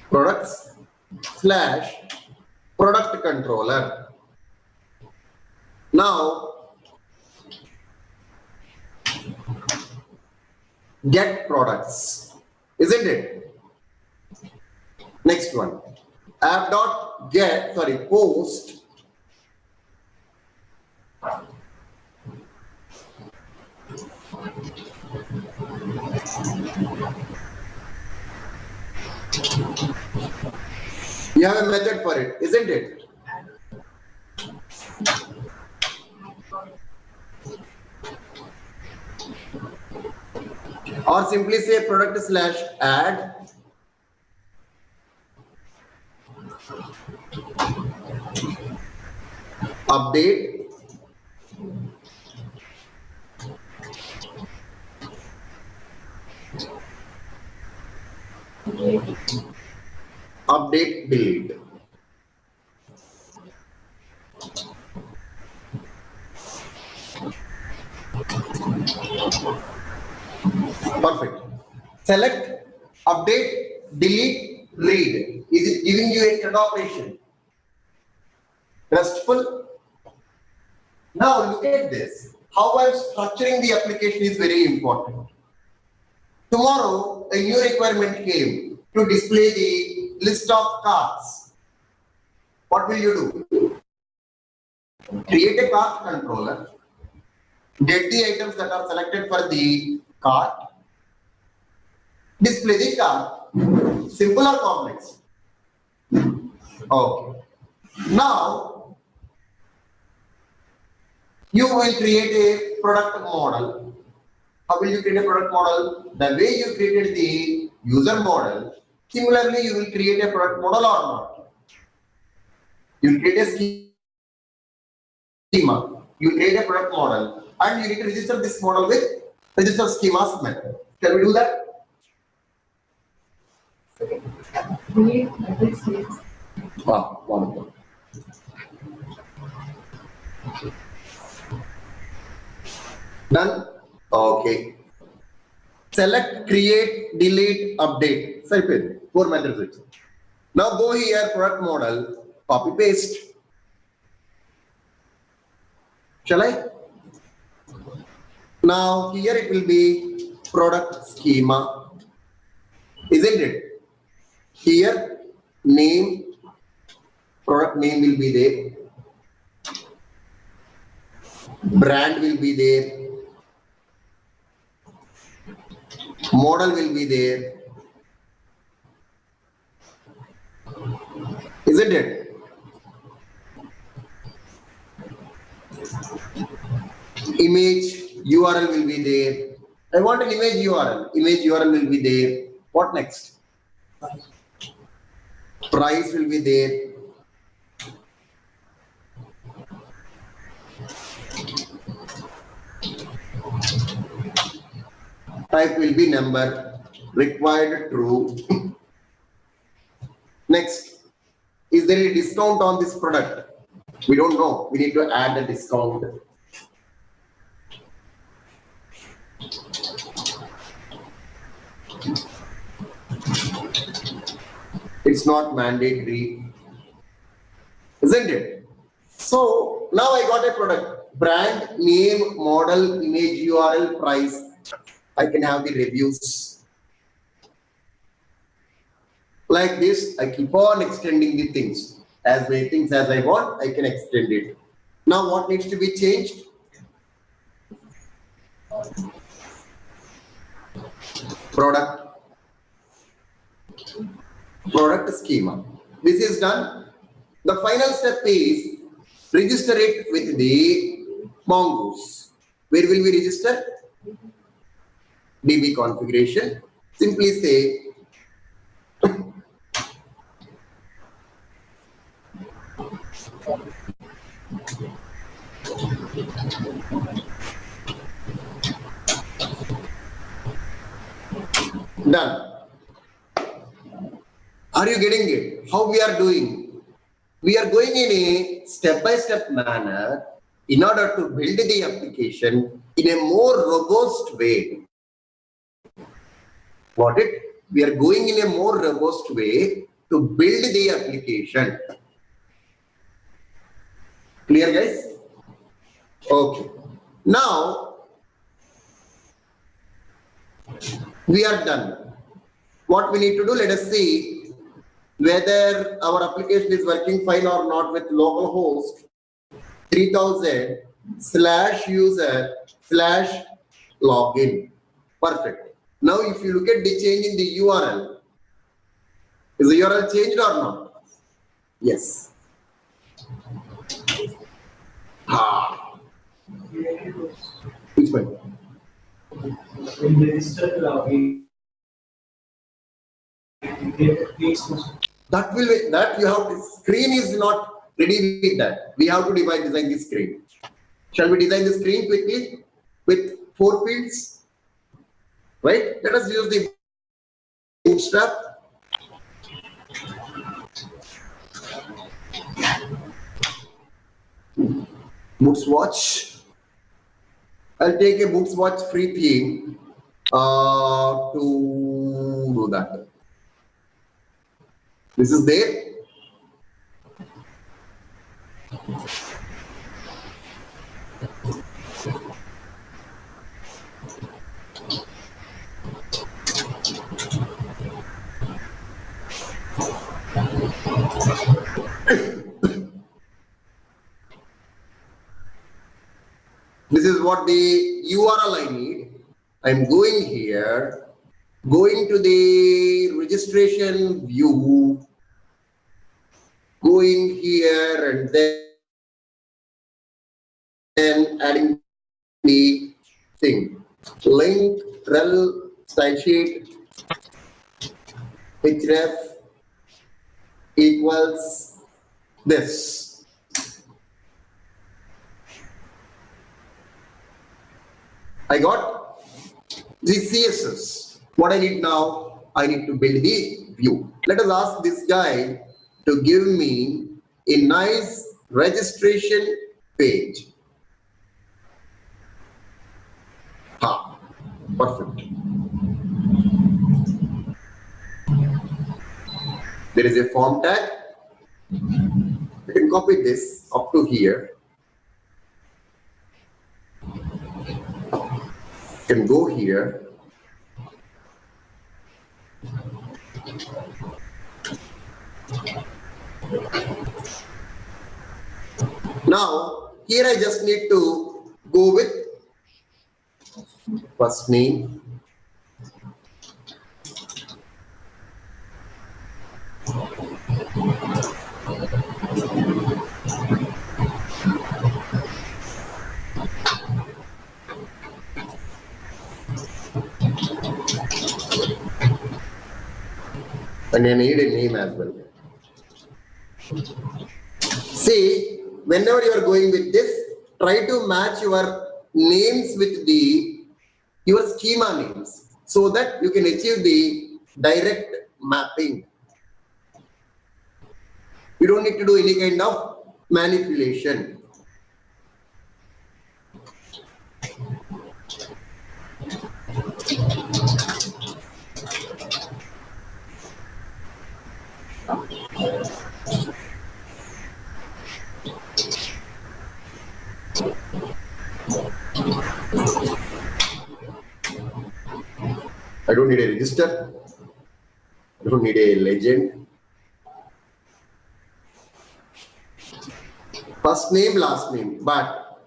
Products slash product controller. Now get products, isn't it? Next one, app.get, post you have a method for it, isn't it? Or simply say product slash add update update delete. Perfect. Select, update, delete, read. Is it giving you a CRUD operation? RESTful. Now look at this. How I'm structuring the application is very important. Tomorrow, a new requirement came to display the list of cards. What will you do? Create a cart controller. Get the items that are selected for the cart. Display the cart. Simple or complex? Okay. Now, you will create a product model. How will you create a product model? The way you created the user model, similarly you will create a product model or not. You create a schema, you create a product model, and you need to register this model with register schemas method. Can we do that? Delete matrix names. Wow, wonderful. Done? Okay. Select, create, delete, update. Type in 4 methods. Now go here, product model, copy paste. Shall I? Now here it will be product schema, isn't it? Here name, product name will be there, brand will be there, model will be there, isn't it? Image URL will be there. I want an image URL. Image URL will be there. What next? Price will be there. Type will be number. Required true. Next. Is there a discount on this product? We don't know. We need to add a discount. It's not mandatory, isn't it? So now I got a product, brand, name, model, image, URL, price. I can have the reviews. Like this, I keep on extending the things. As many things as I want, I can extend it. Now what needs to be changed? Product schema. This is done. The final step is register it with the Mongoose. Where will we register? DB configuration. Simply say done. Are you getting it? How we are doing? We are going in a step-by-step manner in order to build the application in a more robust way. Got it? We are going in a more robust way to build the application. Clear, guys? Okay. Now, we are done. What we need to do, let us see whether our application is working fine or not with localhost 3000 /user/login. Perfect. Now, if you look at the change in the URL, is the URL changed or not? Yes. Which one? When registered That will be, that you have to, screen is not ready with that. We have to design the screen. Shall we design the screen quickly with 4 fields? Right? Let us use the bootstrap. Bootswatch. I'll take a Bootswatch free theme to do that. This is there. This is what the URL I need. I'm going here, going to the registration view, going here and then adding the thing. Link, rel, style sheet, href equals this. I got the CSS. What I need now, I need to build the view. Let us ask this guy to give me a nice registration page. Perfect. There is a form tag. You can copy this up to here. You can go here. Now, here I just need to go with first name, and I need a name as well. See, whenever you are going with this, try to match your names with your schema names so that you can achieve the direct mapping. You don't need to do any kind of manipulation. I don't need a register. I don't need a legend. First name, last name. But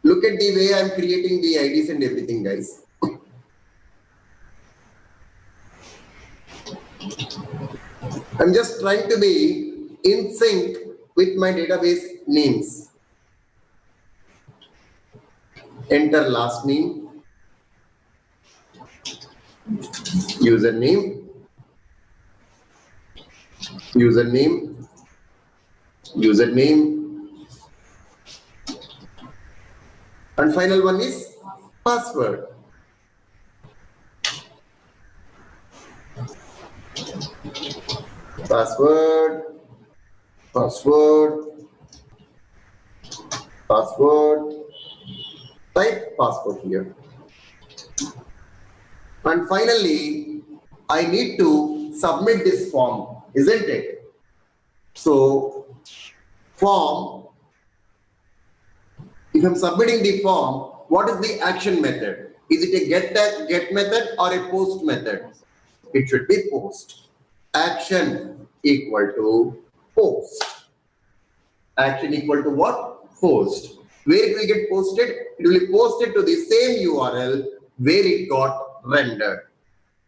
look at the way I'm creating the IDs and everything, guys. I'm just trying to be in sync with my database names. Enter last name, username, username, username, and final one is password. Password, password, password, type password here. And finally, I need to submit this form, isn't it? So, form, if I'm submitting the form, what is the action method? Is it a get method or a post method? It should be post. Action equal to post. Action equal to what? Post. Where it will get posted? It will be posted to the same URL where it got rendered.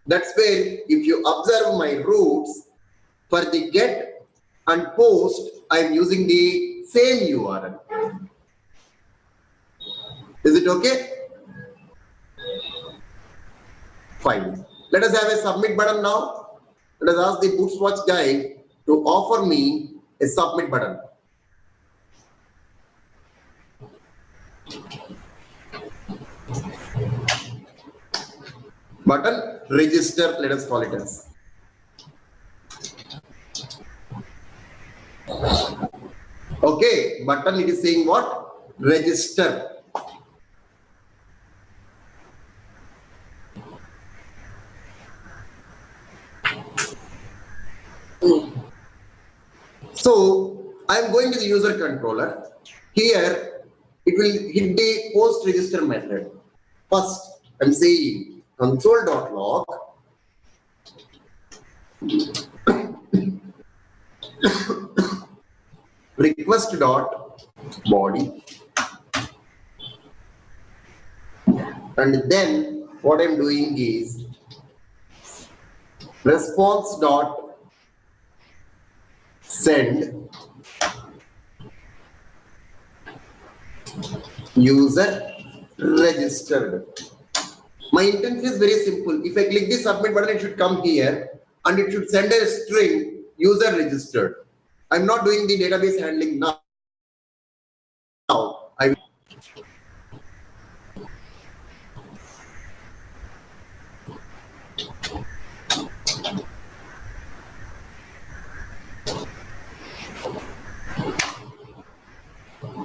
That's where, if you observe my routes, for the get and post, I am using the same URL. Is it okay? Fine. Let us have a submit button now. Let us ask the Bootswatch guy to offer me a submit button. Button register, let us call it as. Okay, button it is saying what? Register. So I am going to the user controller. Here it will hit the post register method. First, I'm saying console.log request.body, and then what I'm doing is response.send user registered. My intention is very simple. If I click the submit button, it should come here and it should send a string user registered. I'm not doing the database handling now. I will.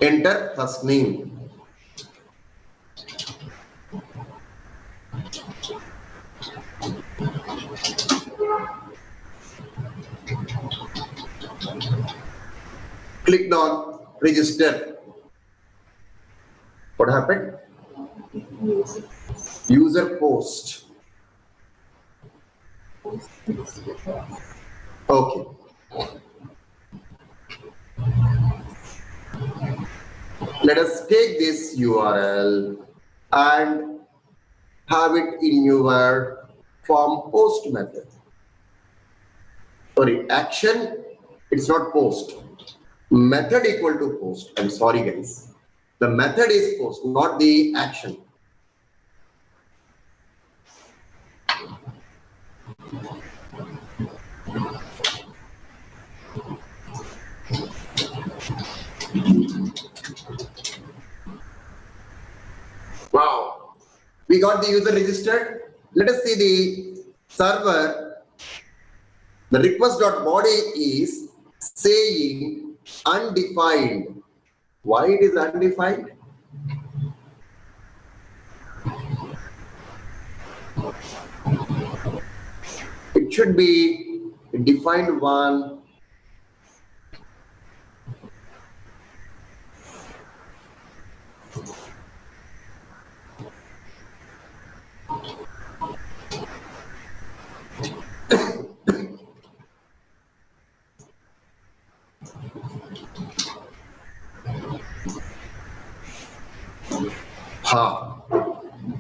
Enter first name. Clicked on register. What happened? User post. Okay. Let us take this URL and have it in your form post method. Sorry, action, it's not post. Method equal to post. I'm sorry guys. The method is post, not the action. Wow. We got the user registered. Let us see the server. The request.body is saying undefined. Why it is undefined? It should be a defined one.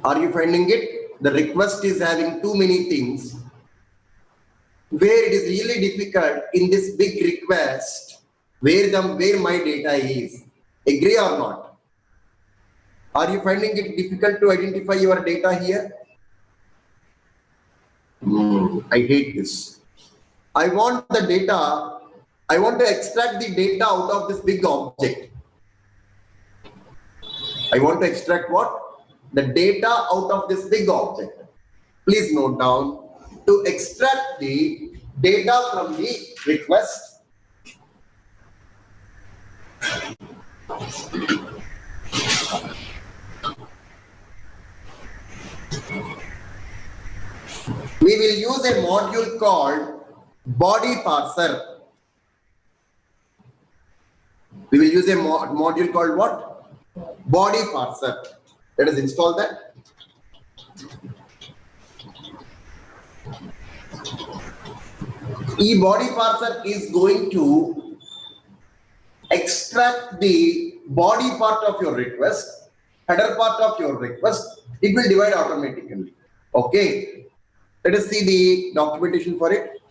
Are you finding it? The request is having too many things where it is really difficult in this big request where my data is. Agree or not? Are you finding it difficult to identify your data here? I hate this. I want the data, I want to extract the data out of this big object. I want to extract what? The data out of this big object. Please note down, to extract the data from the request, we will use a module called body parser. We will use a module called what? Body parser. Let us install that. Body parser is going to extract the body part of your request, header part of your request. It will divide automatically. Okay. Let us see the documentation for it.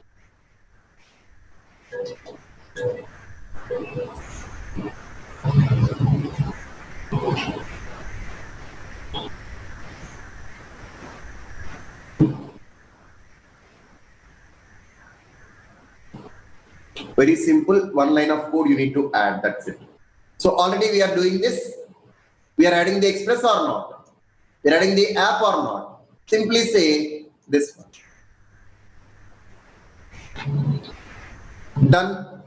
Very simple, one line of code you need to add, that's it. So already we are doing this. We are adding the express or not? We are adding the app or not? Simply say this one. Done.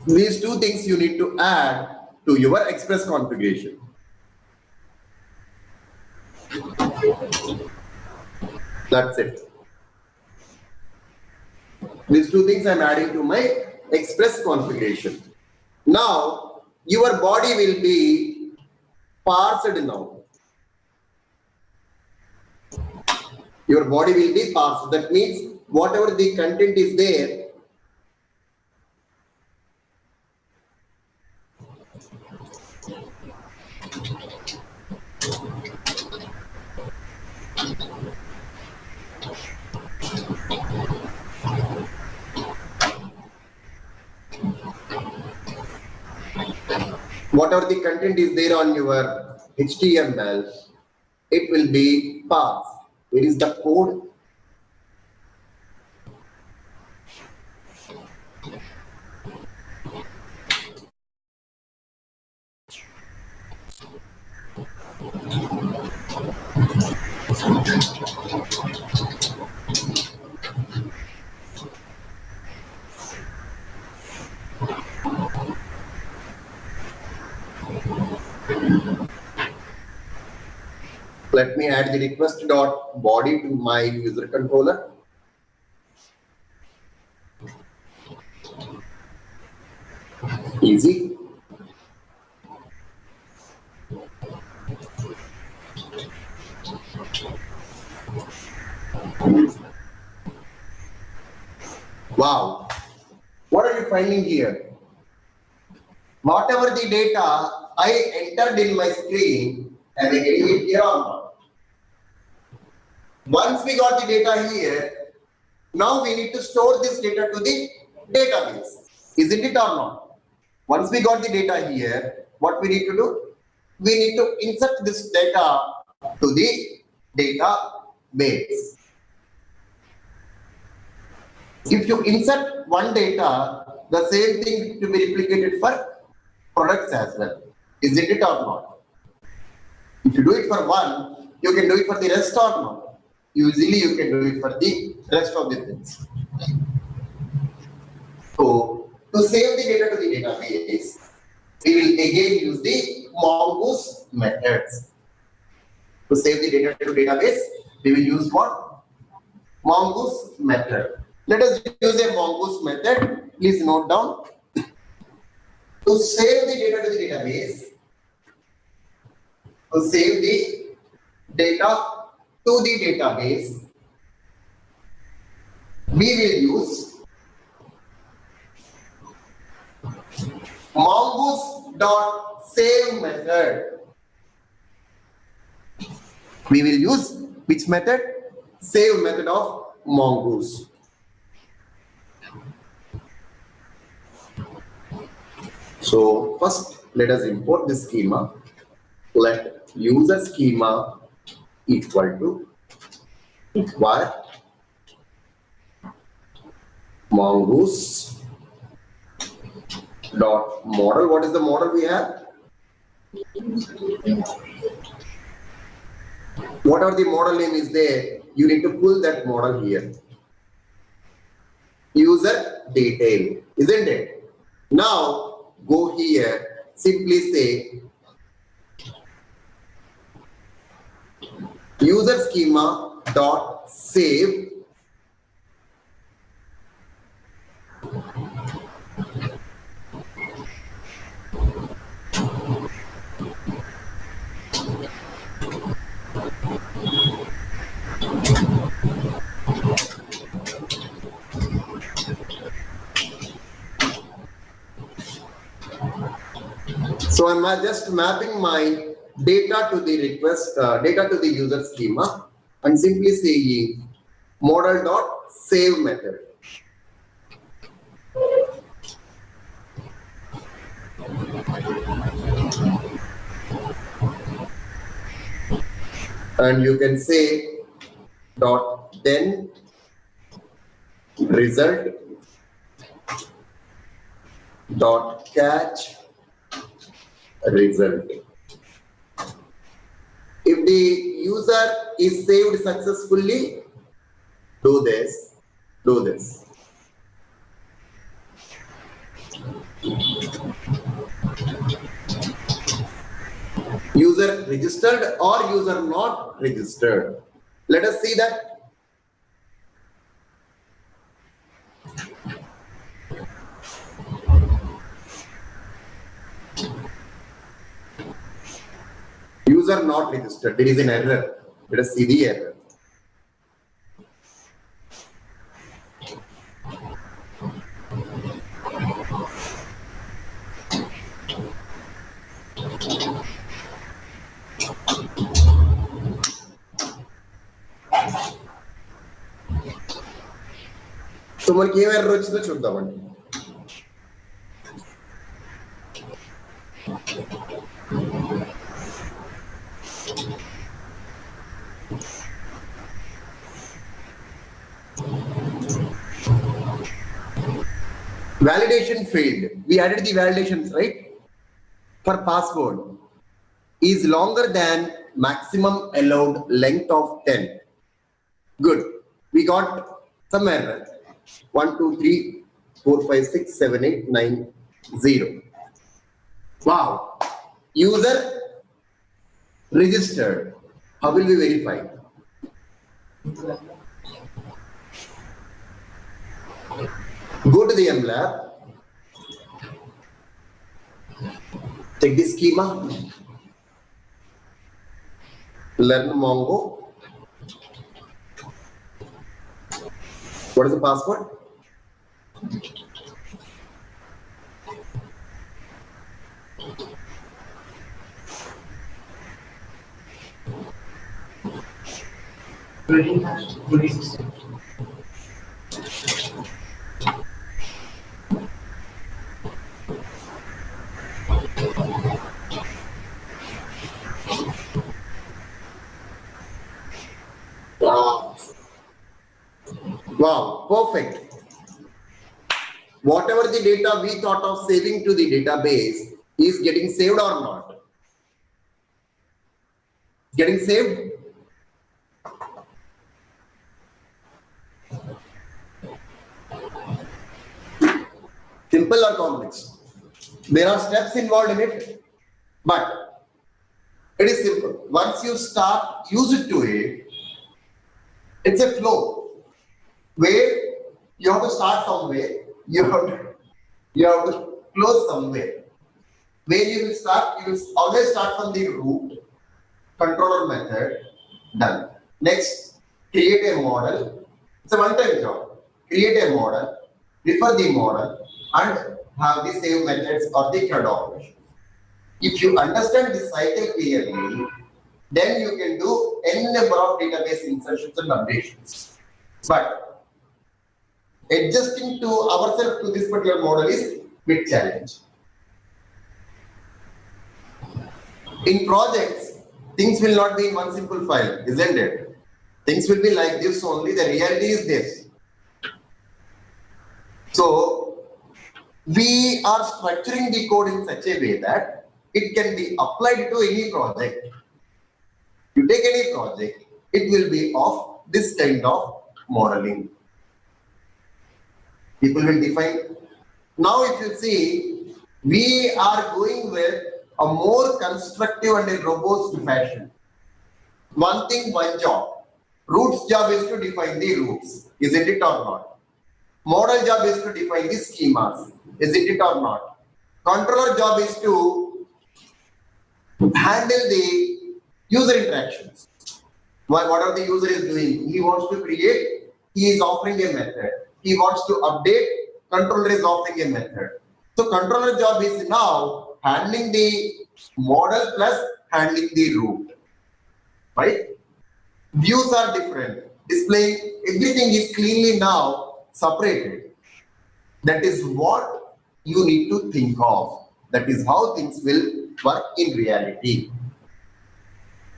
These two things you need to add to your express configuration. That's it. These two things I'm adding to my express configuration. Now, your body will be parsed now. Your body will be parsed. That means whatever the content is there, whatever the content is there on your HTML, it will be parsed. Where is the code? Let me add the request dot body to my user controller. Easy. Wow. What are you finding here? Whatever the data I entered in my screen, am I getting it here or not? Once we got the data here, now we need to store this data to the database. Isn't it or not? Once we got the data here, what we need to do? We need to insert this data to the database. If you insert one data, the same thing to be replicated for products as well. Isn't it or not? If you do it for one, you can do it for the rest or not. Usually you can do it for the rest of the things. So to save the data to the database, we will again use the mongoose methods. To save the data to database, we will use what? Mongoose method. Let us use a mongoose method. Please note down. To save the data to the database, to save the data to the database, we will use mongoose.save method. We will use which method? Save method of mongoose. So first let us import the schema. Let user schema equal to var mongoose dot model. What is the model we have? Whatever the model name is there, you need to pull that model here. User detail, isn't it? Now go here, simply say user schema dot save So I'm just mapping my data to the request, data to the user schema, and simply saying model dot save method. And you can say dot then result dot catch result. If the user is saved successfully, do this, do this. User registered or user not registered. Let us see that. User not registered. There is an error. Let us see the error. So మనకి ఏం error వచ్చిందో చూద్దామండి. Validation failed. We added the validations, right? For password is longer than maximum allowed length of 10. Good. We got some error. 1, 2, 3, 4, 5, 6, 7, 8, 9, 0. Wow. User registered. How will we verify? Go to the MLab, check the schema, learn Mongo. What is the password? Wow, perfect. Whatever the data we thought of saving to the database is getting saved or not? Getting saved? Simple or complex? There are steps involved in it, but it is simple. Once you start use to it, it's a flow where you have to start somewhere, you have to close somewhere. Where you will start, you will always start from the root, controller method, done. Next, create a model. It's a one-time job. Create a model, refer the model, and have the save methods or the CRUD operation. If you understand the cycle clearly, then you can do n number of database insertions and updations. But adjusting to ourselves to this particular model is big challenge. In projects, things will not be in one simple file, isn't it? Things will be like this only. The reality is this. So we are structuring the code in such a way that it can be applied to any project. You take any project, it will be of this kind of modeling. People will define. Now if you see, we are going with a more constructive and a robust fashion. One thing, one job. Roots job is to define the roots, isn't it or not? Model job is to define the schemas, isn't it or not? Controller job is to handle the user interactions. Whatever the user is doing, he wants to create, he is offering a method. He wants to update, controller is offering a method. So controller job is now handling the model plus handling the root, right? Views are different. Displaying everything is cleanly now separated. That is what you need to think of. That is how things will work in reality.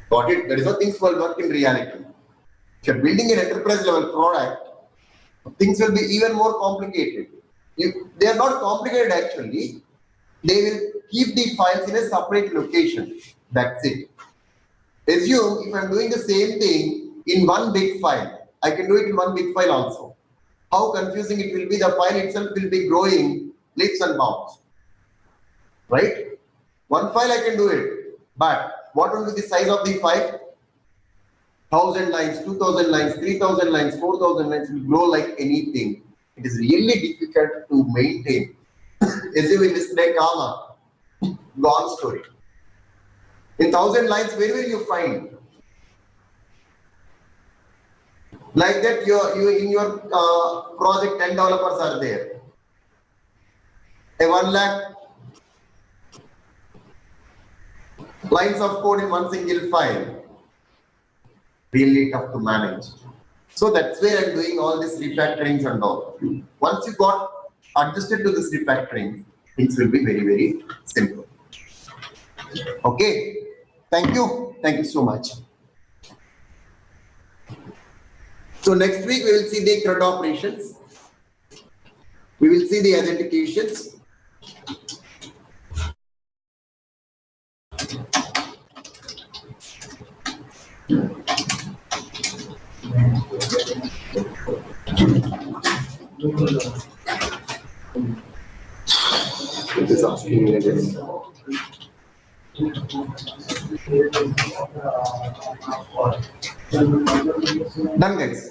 Got it? That is how things will work in reality. If you're building an enterprise level product, things will be even more complicated. They are not complicated actually. They will keep the files in a separate location. That's it. Assume if I'm doing the same thing in one big file, I can do it in one big file also. How confusing it will be, the file itself will be growing leaps and bounds. Right? One file I can do it, but what will be the size of the file? 1,000 lines, 2,000 lines, 3,000 lines, 4,000 lines will grow like anything. It is really difficult to maintain. Assume in display comma, gone story. In 1,000 lines, where will you find? Like that, you in your project 10 developers are there. A 1 lakh lines of code in one single file. Really tough to manage. So that's where I'm doing all these refactorings and all. Once you got adjusted to this refactoring, things will be very, very simple. Okay. Thank you. Thank you so much. So next week we will see the CRUD operations. We will see the authentications. It is asking me again. Done, guys.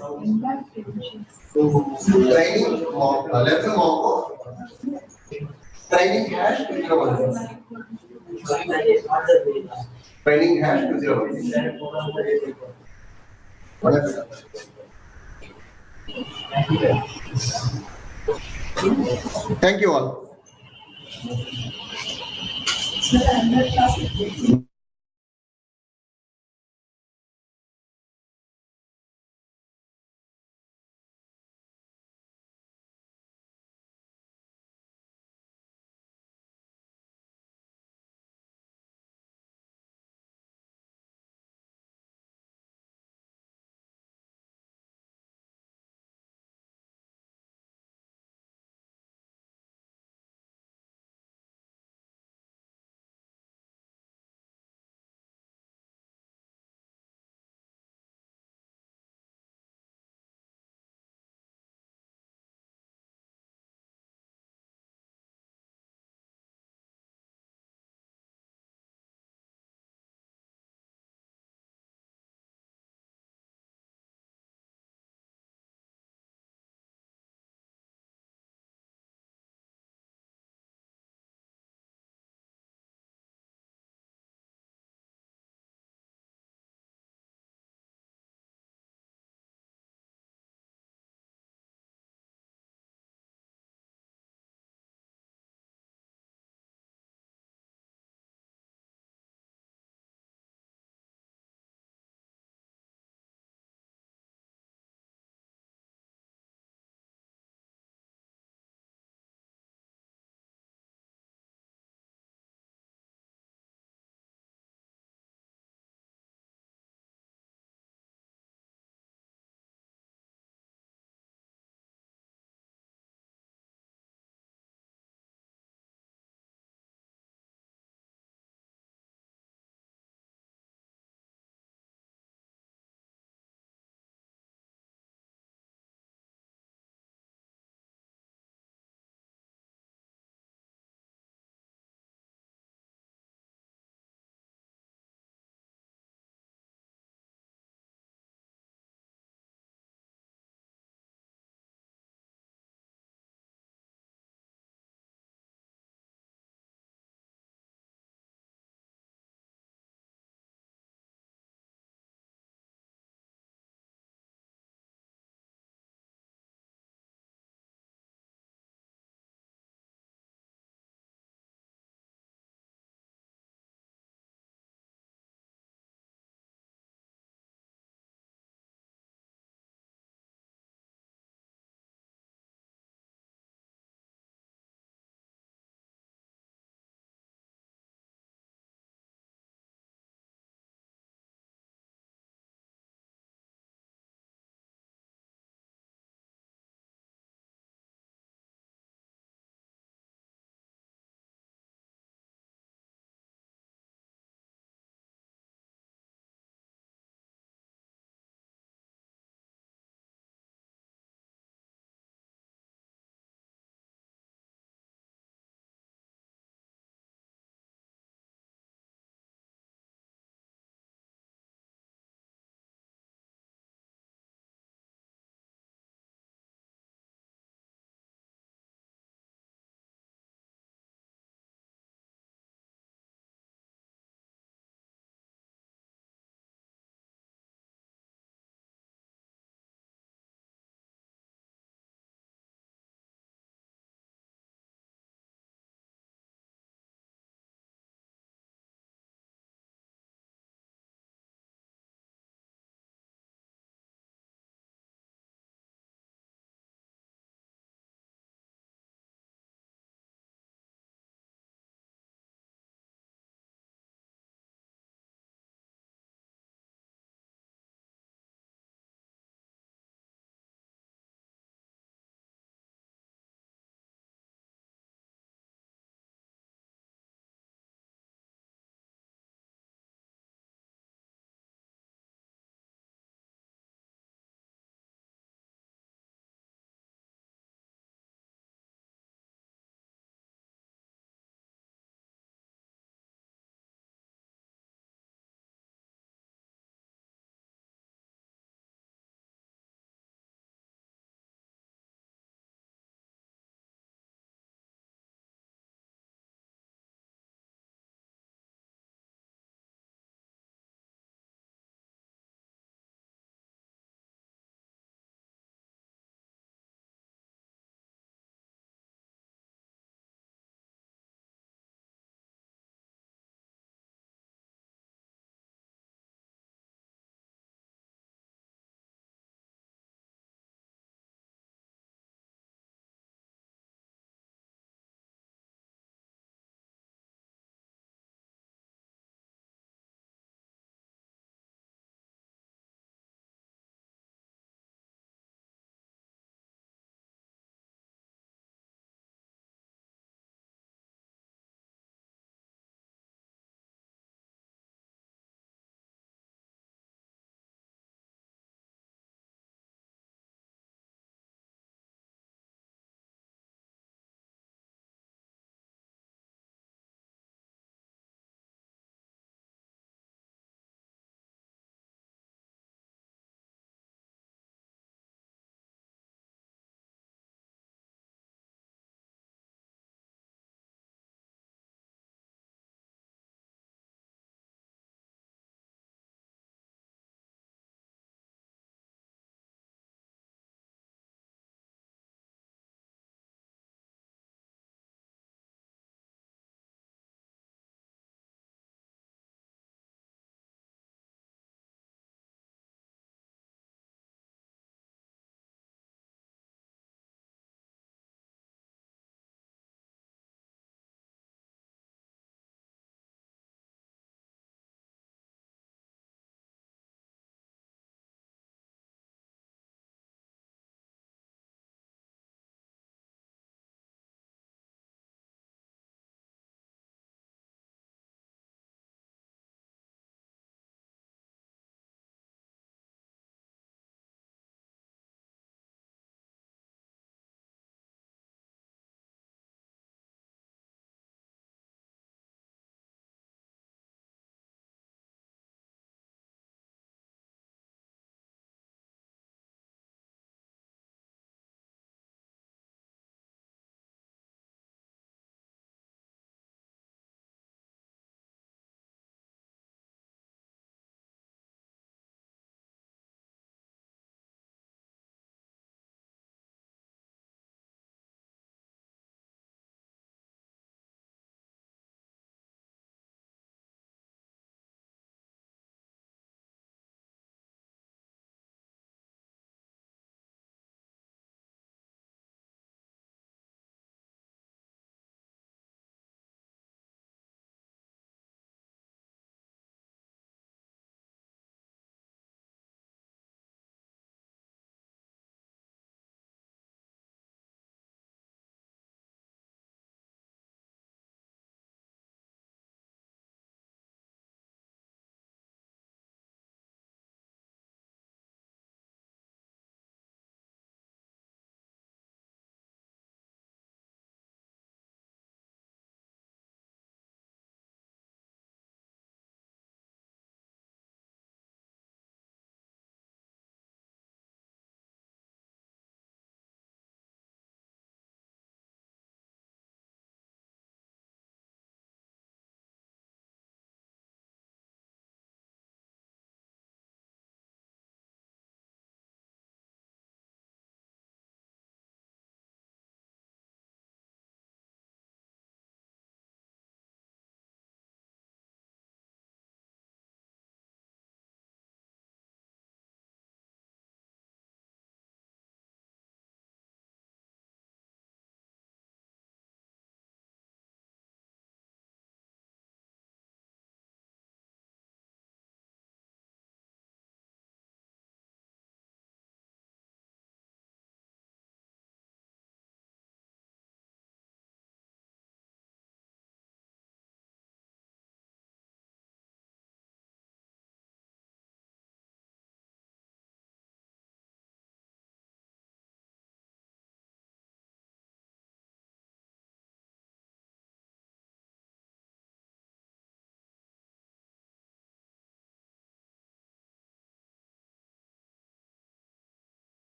Training mock. Let's mock. Training hash 2016. Training hash 2016. Thank you all.